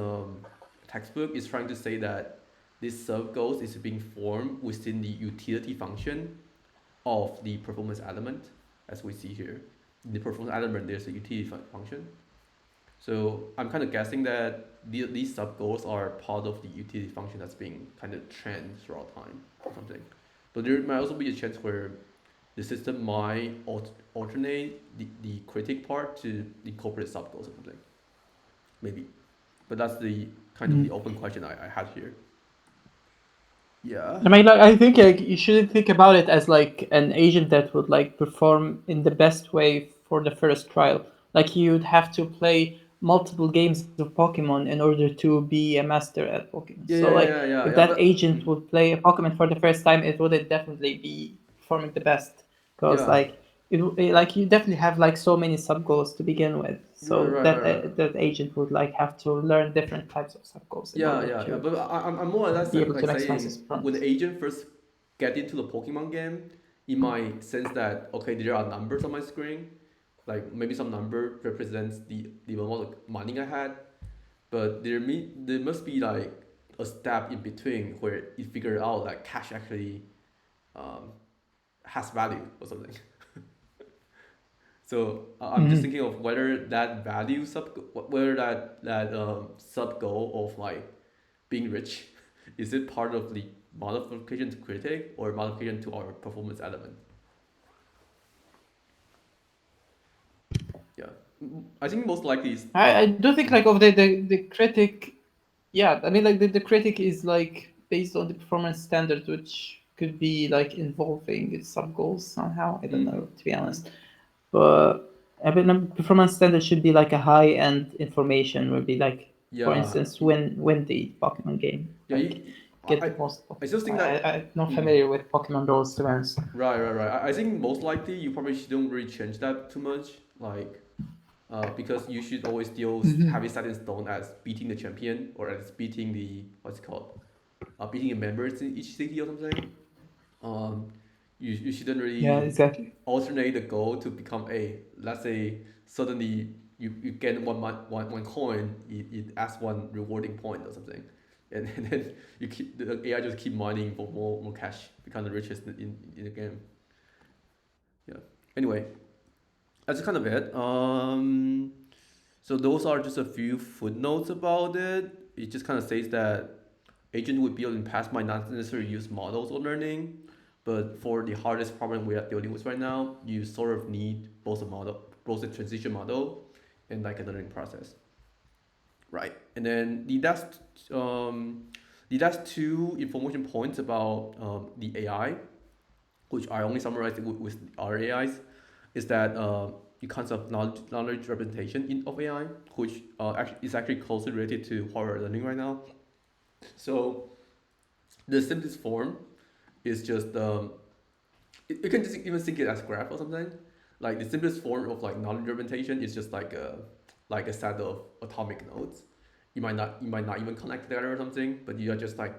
textbook is trying to say that this sub goals is being formed within the utility function of the performance element, as we see here. In the performance element, there's a utility function. So I'm kind of guessing that these sub goals are part of the utility function that's being kind of trained throughout time or something. But there might also be a chance where the system might alternate the critic part to incorporate sub goals or something. Maybe. But that's the kind of the open question I had here. Yeah. I mean, like, I think like you shouldn't think about it as like an agent that would like perform in the best way for the first trial. Like you'd have to play multiple games of Pokemon in order to be a master at Pokemon. So like if that But agent would play a Pokemon for the first time, it wouldn't definitely be performing the best because yeah. like like you definitely have like so many sub goals to begin with. So Right. that agent would like have to learn different types of sub goals in order Yeah. to But I'm more or less be able like to maximize his saying when performance. the agent first get into the Pokemon game, it might sense that okay, there are numbers on my screen, like maybe some number represents the amount of money I had, but there must be like a step in between where it figure out like cash actually um, has value or something. So I'm just thinking of whether that value whether that sub goal of like being rich, is it part of the modification to critic or modification to our performance element? Yeah, I think most likely is. I do think like of the critic, yeah. I mean like the critic is like based on the performance standard, which could be like involving its sub goals somehow. I don't know to be honest, but I mean performance standard should be like a high end information. Would be like for Yeah, instance win the Pokemon game, yeah. like get the most I just think Pokemon. that. I'm not familiar with Pokemon rules to be honest. Right. I think most likely you probably shouldn't really change that too much. Like, because you should always still have it set in stone as beating the champion or as beating the what's it called, beating the members in each city or something. Um, you shouldn't Yeah, really exactly. alternate the goal to become a, let's say suddenly you get one coin, it adds one rewarding point or something, and then you keep the AI just keep mining for more cash, become the richest in the game. Yeah. Anyway, that's kind of it. So those are just a few footnotes about it. It just kind of says that agent we build in past might not necessarily use models or learning, but for the hardest problem we are dealing with right now, you sort of need both a model, both a transition model, and like a learning process, right? And then the last two information points about the AI, which I only summarized with our AIs, is that the concept of knowledge representation of AI, which is actually closely related to what we're learning right now. So the simplest form is just you can just even think it as graph or something. Like the simplest form of like knowledge representation is just like a set of atomic nodes. You might not even connect together or something, but you are just like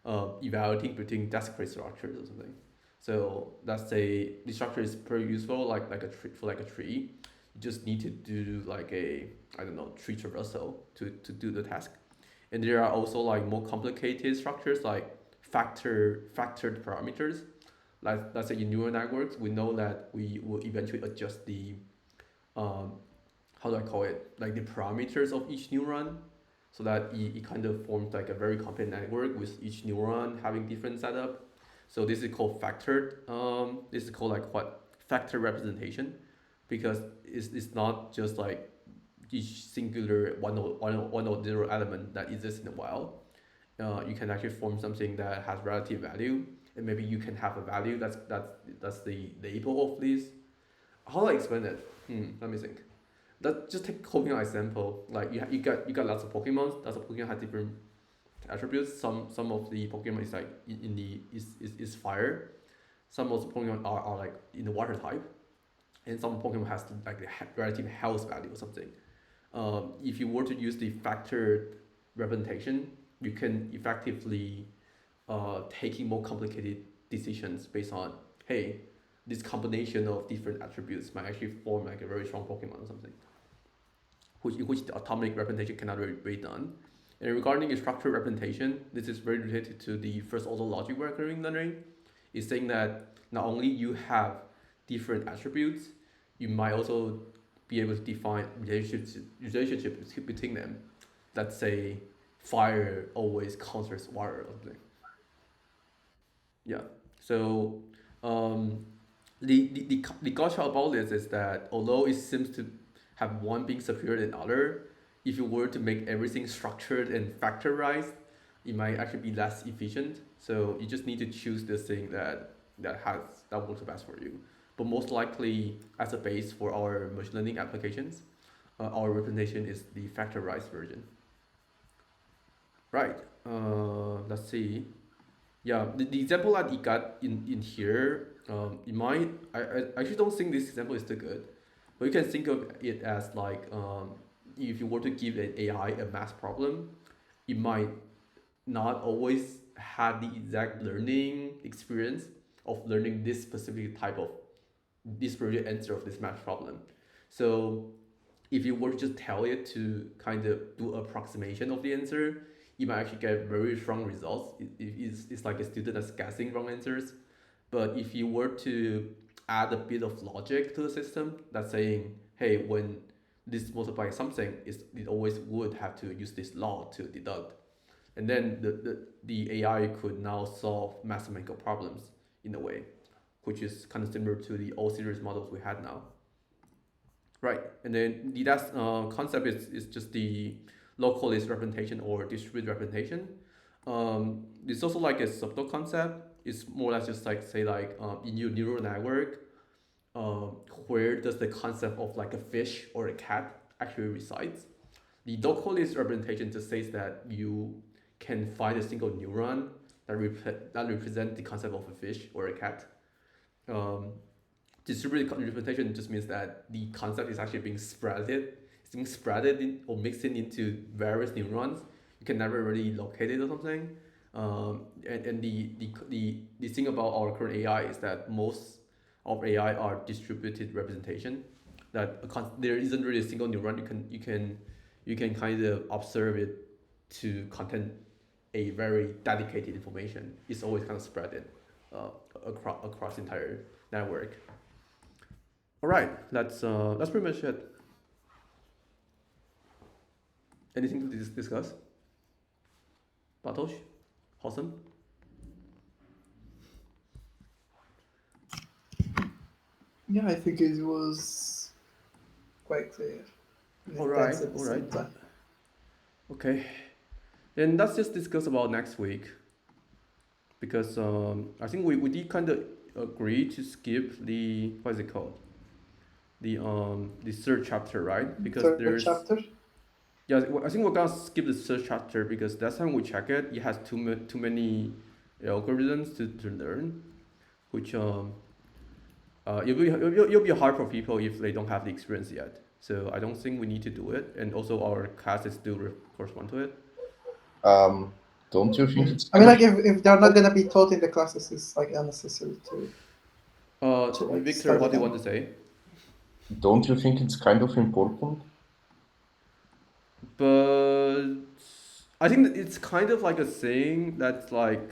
evaluating between discrete structures or something. So let's say the structure is pretty useful, like a tree for like a tree. You just need to do like a, I don't know, tree traversal to do the task. And there are also like more complicated structures like factored parameters. Like let's say in neural networks, we know that we will eventually adjust the um, how do I call it, like the parameters of each neuron, so that it kind of forms like a very complex network with each neuron having different setup. So this is called factored. This is called like what, factor representation, because it's not just like each singular one or zero element that exists in the wild. You can actually form something that has relative value, and maybe you can have a value that's the label of this. How do I explain it? Let me think. Just take Pokemon example. Like you got lots of Pokemon. Lots of Pokemon have different attributes. Some of the Pokemon is like in the is fire. Some of the Pokemon are like in the water type, and some Pokemon has like the relative health value or something. If you were to use the factored representation, you can effectively taking more complicated decisions based on, hey, this combination of different attributes might actually form like a very strong Pokemon or something, which the atomic representation cannot really be done. And regarding the structured representation, this is very related to the first order logic we're learning. It's saying that not only you have different attributes, you might also be able to define relationships between them. Let's say fire always counters water or something. Yeah. So um, the gotcha about this is that although it seems to have one being superior than other, if you were to make everything structured and factorized, it might actually be less efficient. So you just need to choose the thing that works best for you. But most likely, as a base for our machine learning applications, our representation is the factorized version. Right. Let's see. Yeah, the example that you got in here, I actually don't think this example is too good, but you can think of it as like if you were to give an AI a math problem, it might not always have the exact learning experience of learning this specific type of this project answer of this math problem. So if you were to just tell it to kind of do approximation of the answer, you might actually get very strong results. It's like a student that's guessing wrong answers. But if you were to add a bit of logic to the system, that's saying, hey, when this multiplies something, it always would have to use this law to deduct. And then the AI could now solve mathematical problems in a way, which is kind of similar to the all series models we had now. Right, and then the last concept is just the local list representation or distributed representation. It's also like a subtle concept. It's more or less just like say like in your neural network, where does the concept of like a fish or a cat actually resides? The local list representation just says that you can find a single neuron that represent the concept of a fish or a cat. Um, distributed representation just means that the concept is actually being spreaded. It's being spreaded or mixed into various neurons. You can never really locate it or something. And the thing about our current AI is that most of AI are distributed representation. That there isn't really a single neuron you can kind of observe it to contain a very dedicated information. It's always kind of spread across the entire network. All right, that's pretty much it. Anything to discuss? Bartosz? Hossam? Yeah, I think it was quite clear. and All right, intense at the all same right. time. Okay, then let's just discuss about next week, because I think we did kind of agree to skip the, what is it called, the third chapter, right? Because Third there's chapter. yeah, I think we're gonna skip the third chapter because last time we check it, it has too many algorithms to learn, which it'll be hard for people if they don't have the experience yet. So I don't think we need to do it, and also our classes still correspond to it. Don't you think it's I mean, kind like of, if they're not gonna be taught in the classes, it's like unnecessary to like Victor, study what do you them. want to say? don't you think it's kind of important? But I think that it's kind of like a thing that's like,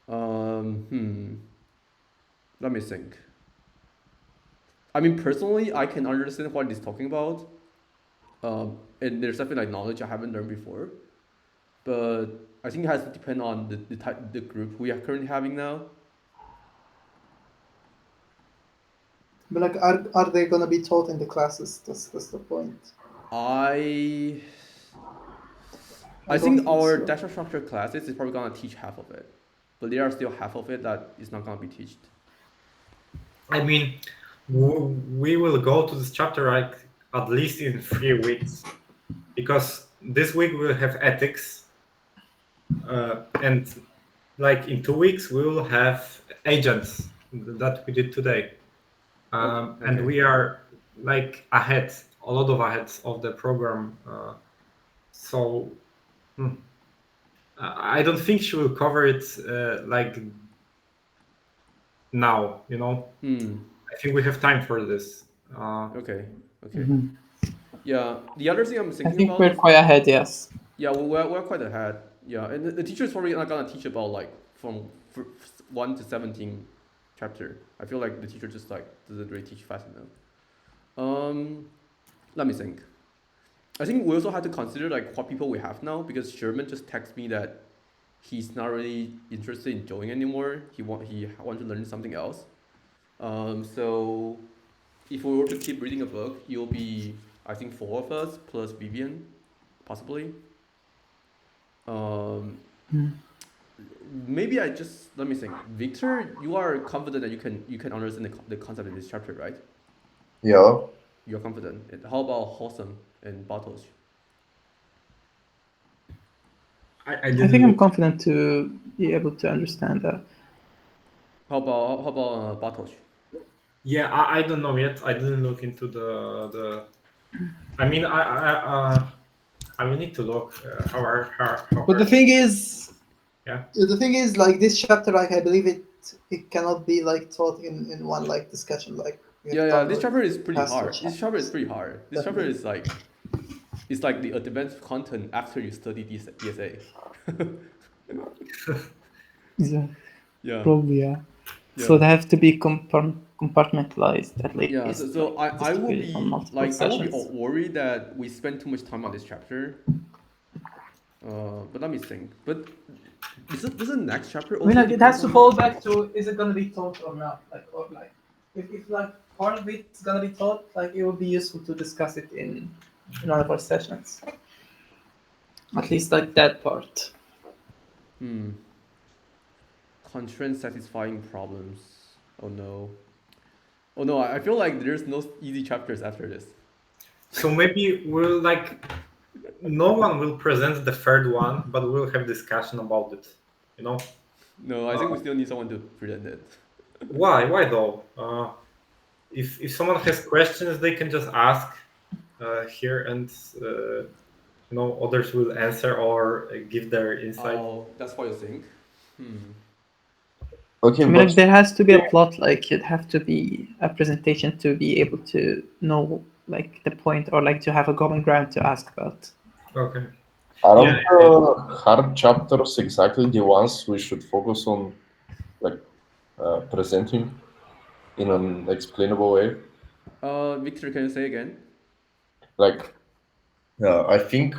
let me think. I mean, personally, I can understand what he's talking about. And there's definitely like knowledge I haven't learned before. But I think it has to depend on the group we are currently having now. But like, are they gonna be taught in the classes? That's the point. I don't think our so. data structure classes is probably gonna teach half of it, but there are still half of it that is not gonna be taught. I mean, we will go to this chapter like at least in 3 weeks, because this week we'll have ethics, and like in 2 weeks we will have agents that we did today, Okay. and we are like ahead, a lot of ahead of the program. So I don't think she will cover it like now. I think we have time for this. Okay. Mhm. Yeah. The other thing I'm I thinking think about we're is, quite ahead. Yes. yeah, we're quite ahead. Yeah, and the teacher is probably not gonna teach about like from 1 to 17 chapter. I feel like the teacher just like doesn't really teach fast enough. Let me think. I think we also have to consider like what people we have now, because Sherman just texted me that he's not really interested in joining anymore. He want to learn something else. So if we were to keep reading a book, it will be, I think, 4 of us plus Vivian, possibly. Maybe let me think. Victor, you are confident that you can understand the concept in this chapter, right? Yeah. You're confident. And how about Hossam and Bartosz? I I didn't think I'm look. confident to be able to understand that. How about Bartosz? Yeah, I don't know yet. I didn't look into the. I mean, I will need to look. How But the thing is, Yeah. the thing is, like this chapter, like I believe it cannot be like taught in one like discussion. Like we have Yeah, done this with chapter is pretty past two hard. This chapter is chapters. pretty hard. This chapter Definitely. is like, it's like the advanced content after you study DSA. Yeah, Yeah. probably yeah. Yeah. So they have to be compartmentalized at least. Yeah, so I will distributed on be multiple like, I will be sessions. worried that we spend too much time on this chapter. But let me think. But does the next chapter I also mean, like it depend has to on? fall back to is it going to be taught or not? Like, or like, if like part of it's going to be taught, like it would be useful to discuss it in one of our sessions. At least like that part. Constraint satisfying problems. Oh no. Oh no, I feel like there's no easy chapters after this. So maybe we'll like, no one will present the third one, but we'll have discussion about it. No, I think we still need someone to present it. Why? Why though? if someone has questions, they can just ask here, and others will answer or give their insight. Oh, that's what you think. Okay, I mean, but like there has to be a plot. Like you'd have to be a presentation to be able to know like the point, or like to have a common ground to ask about. Okay. aren't Yeah. the hard chapters exactly the ones we should focus on, like presenting in an explainable way? Victor, can you say again? Like, I think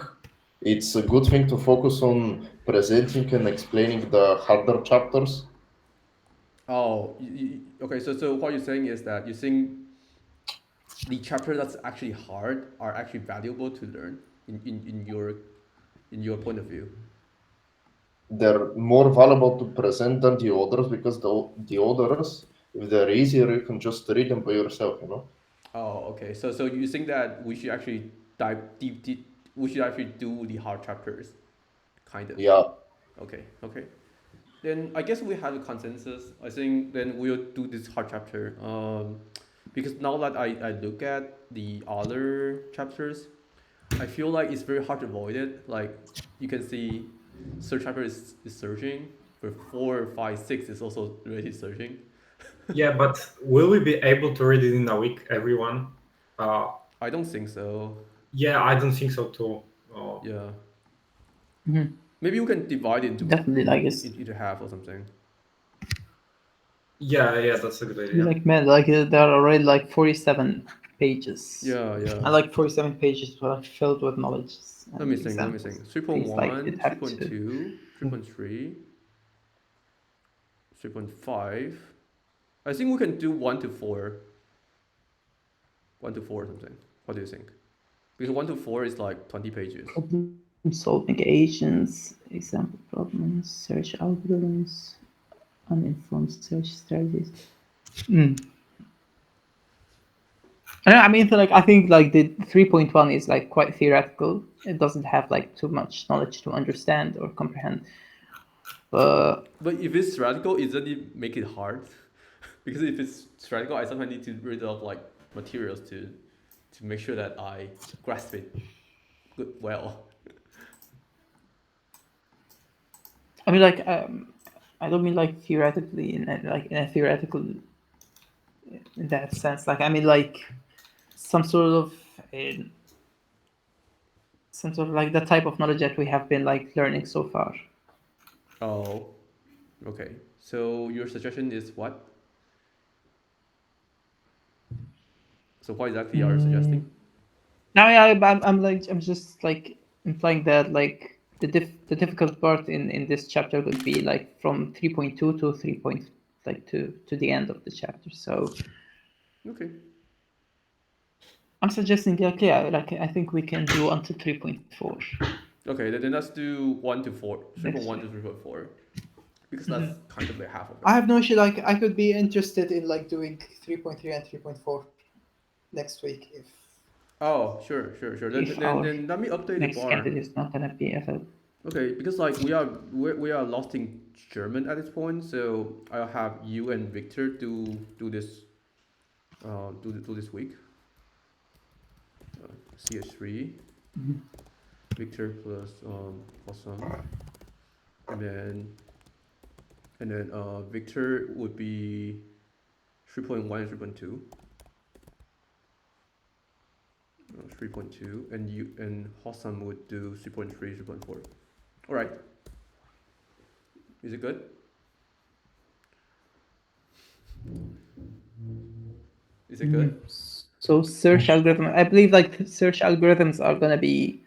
it's a good thing to focus on presenting and explaining the harder chapters. Oh, okay. So what you're saying is that you think the chapter that's actually hard are actually valuable to learn in your point of view. They're more valuable to present than the others because the others, if they're easier, you can just read them by yourself, you know? Oh, okay. So you think that we should actually dive deep. We should actually do the hard chapters, kind of. Yeah. Okay. Then I guess we have a consensus. I think then we'll do this hard chapter. Because now that I look at the other chapters, I feel like it's very hard to avoid it. Like you can see, search chapter is searching, but 4, 5, 6 is also really searching. Yeah, but will we be able to read it in a week, everyone? I don't think so. Yeah, I don't think so too. Yeah. Mhm. Maybe you can divide it Definitely, like it's into half or something. Yeah, that's a good idea. like man, like there are already like 47 pages. Yeah. I like 47 pages were filled with knowledge Let and me think. examples. 3.1, It have to. 3.2, 3.3, 3.5. I think we can do 1 to 4. 1 to 4 or something. What do you think? Because 1 to 4 is like 20 pages. Problem solving agents, example problems, search algorithms, uninformed search strategies. I mean, like I think like the 3.1 is like quite theoretical. It doesn't have like too much knowledge to understand or comprehend. But But if it's theoretical, doesn't it make it hard? Because if it's theoretical, I sometimes need to read off like materials to make sure that I grasp it well. I mean, like I don't mean like theoretically in a theoretical in that sense. Like I mean like some sort of uh, some sort of like the type of knowledge that we have been like learning so far. Oh, okay. So your suggestion is what? So what exactly are you suggesting? Now, yeah, I'm just like implying that like the difficult part in this chapter would be like from 3.2 to 3 point like to the end of the chapter. So Okay. I'm suggesting like yeah, like I think we can do until 3.4 Okay, then let's do 1 to 4, next 3.1 to week. 3.4, because that's kind of like half of I it. have no issue. Like I could be interested in like doing 3.3 and 3.4 next week Oh, sure. Then, if then, our then let me update the next bar. candidate is not gonna be available. Okay, because like we are lost in German at this point, so I'll have you and Victor do this do this week. CH3, Victor plus Awesome, and then Victor would be 3.1 and 3.2. 3.2, and you and Hossam would do 3.3, 3.4. All right. Is it good? Is it good? So search algorithm, I believe like search algorithms are gonna be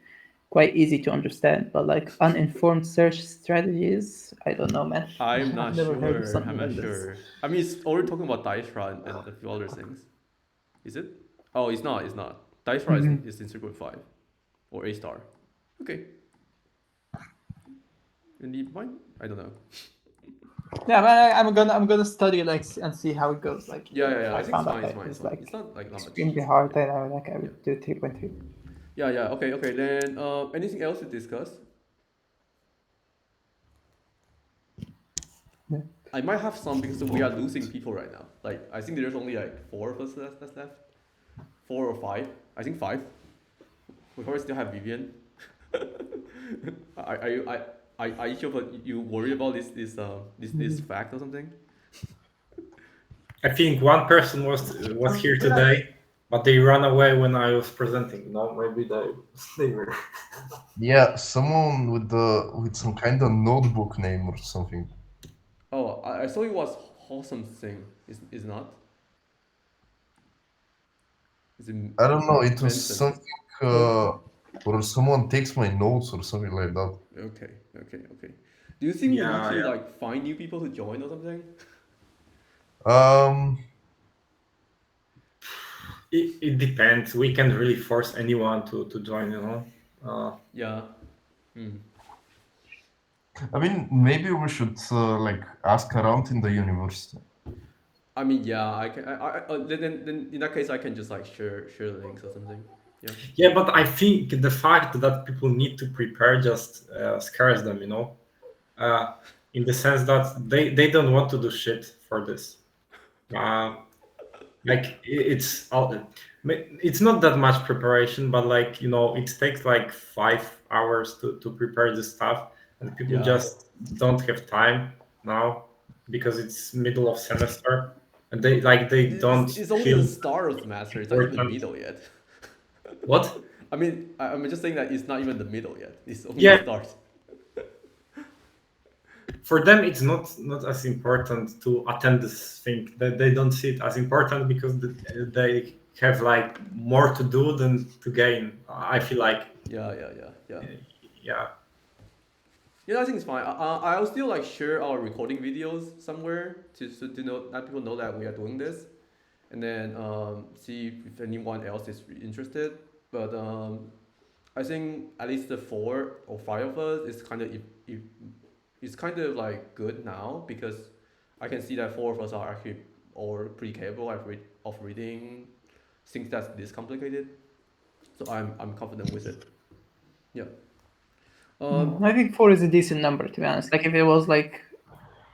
quite easy to understand, but like uninformed search strategies, I don't know, man. I'm I've not never heard of sure. something like this. I mean, it's already talking about Dice and a few other things. Is it? Oh, it's not. It's not. Dice is in 3.5 or A star. Okay. And the mine? I don't know. Yeah, but I'm gonna study like and see how it goes. Like if Yeah. I I think it's found out fine. that it It's was fine. It's like not like not much. extremely hard, then I Yeah. would do 3.3. Yeah. Okay. Then anything else to discuss? I might have some because we are losing people right now. Like I think there's only like 4 of us that's left, 4 or 5. I think 5. We probably still have Vivian. Are you sure you worried about this fact or something? I think one person was here today, but they ran away when I was presenting. No, maybe they were. Yeah, someone with some kind of notebook name or something. Oh, I saw it was wholesome thing. Is not? Is it I don't know. It was Vincent? something, or someone takes my notes or something like that. Okay. Do you think we need Yeah, to yeah. like find new people to join or something? Um, It depends. We can't really force anyone to join. You know. Yeah. Hmm. I mean, maybe we should like ask around in the university. I mean, yeah. I can. Then in that case, I can just like share links or something. Yeah. Yeah, but I think the fact that people need to prepare just scares them. You know. In the sense that they don't want to do shit for this. Uh, like it's not that much preparation, but like it takes like 5 hours to prepare this stuff, and people Yeah. just don't have time now because it's middle of semester, and they don't It's only feel the start of the semester. It's not even the important. middle yet. What? I mean, I'm just saying that it's not even the middle yet. It's only the Yeah, start. for them it's not as important to attend this thing. They don't see it as important because they have like more to do than to gain. I feel like, Yeah. yeah. Yeah, I think it's fine. I'll still like share our recording videos somewhere to know let people know that we are doing this, and then see if anyone else is interested. But I think at least the 4 or 5 of us is kind of if it's kind of like good now because I can see that 4 of us are actually all pretty capable of reading things that's this complicated. So I'm confident with it. Yeah. I think 4 is a decent number, to be honest. Like if it was like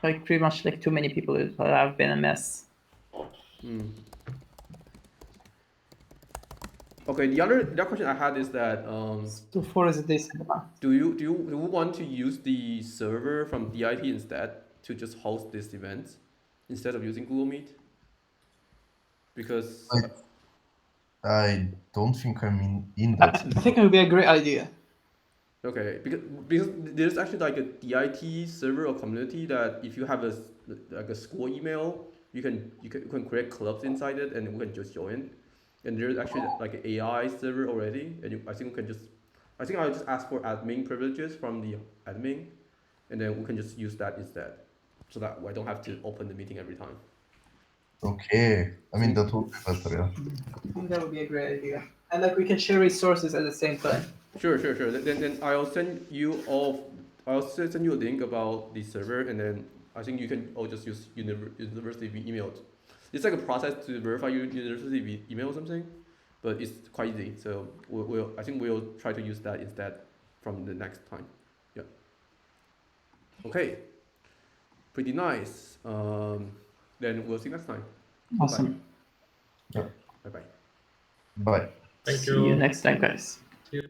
pretty much like too many people, it would have been a mess. Hmm. Okay. The other question I had is that So 4 is a decent amount. do you want to use the server from DIP instead to just host this event instead of using Google Meet? Because I don't think I'm in I that. think it would be a great idea. okay, because there's actually like a DIT server or community that if you have like a school email, you can create clubs inside it and we can just join. And there's actually like an AI server already, and I think I think I'll just ask for admin privileges from the admin, and then we can just use that instead, so that I don't have to open the meeting every time. Okay, I mean that would be better, yeah. I think that would be a great idea. And like we can share resources at the same time. Sure. Then I'll send you all. I'll send you a link about the server, and then I think you can all just use university email. It's like a process to verify your university email or something, but it's quite easy. So I think we'll try to use that instead from the next time. Yeah. Okay. Pretty nice. Then we'll see you next time. Awesome. Yeah. Bye bye. Bye. Thank See you you. next time, guys. See you.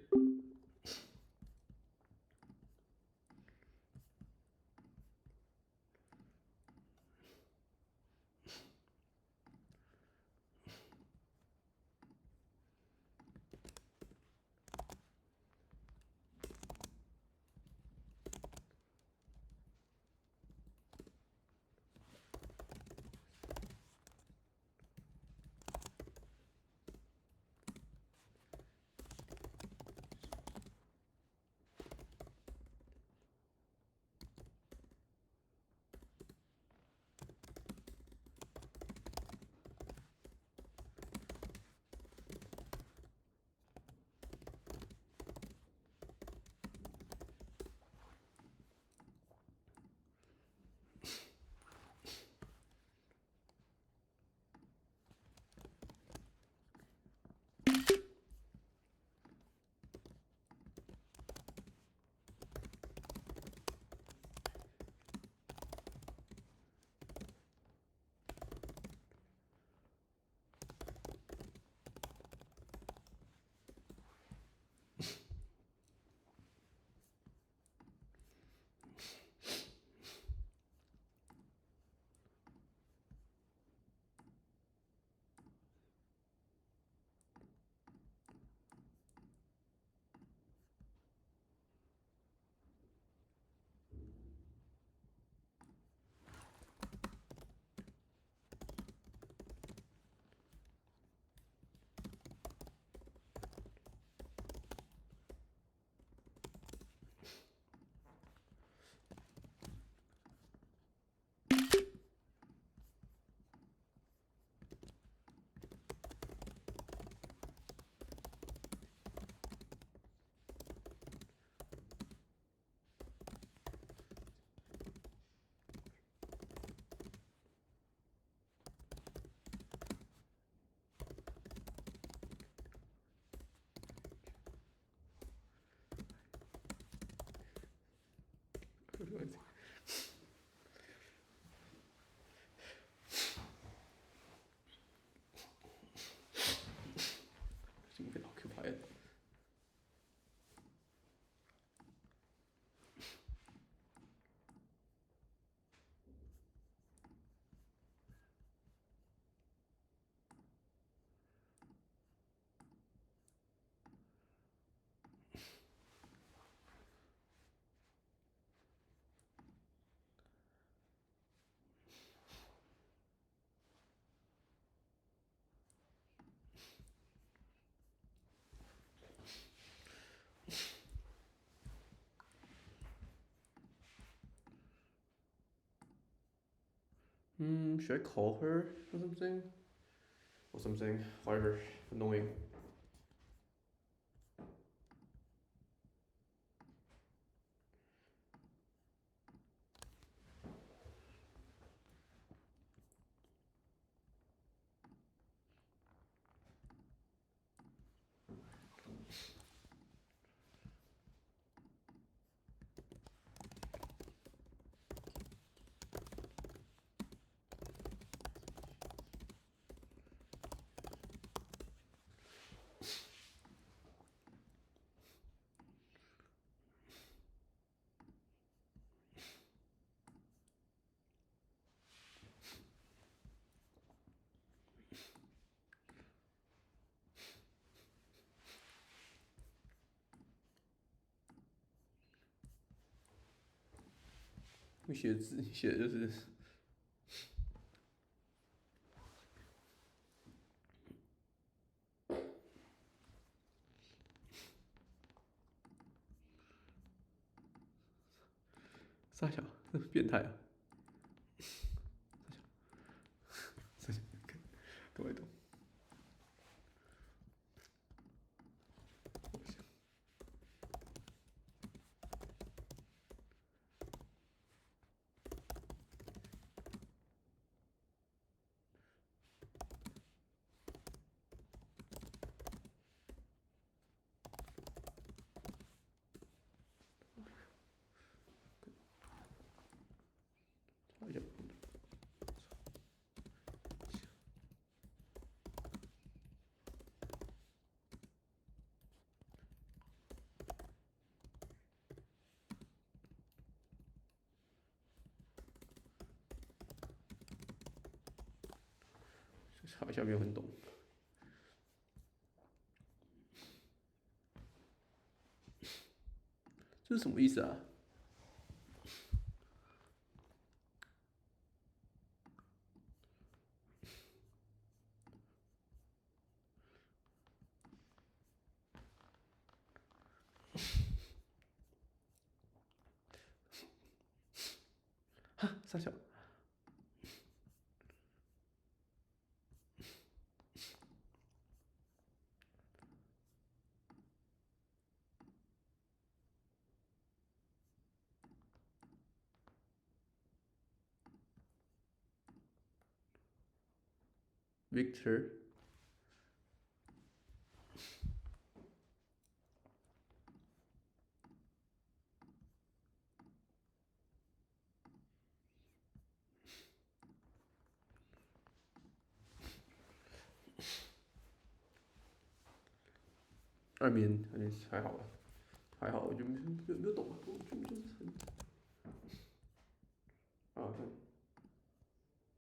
Should I call her or something? Or something. Whatever. Annoying.你写字写的就是傻小，变态啊！傻小，搞不懂。哎呀，查一下没有很懂。这是什么意思啊？哈，傻小。Victor. I mean 还好吧，还好，我就没有懂啊。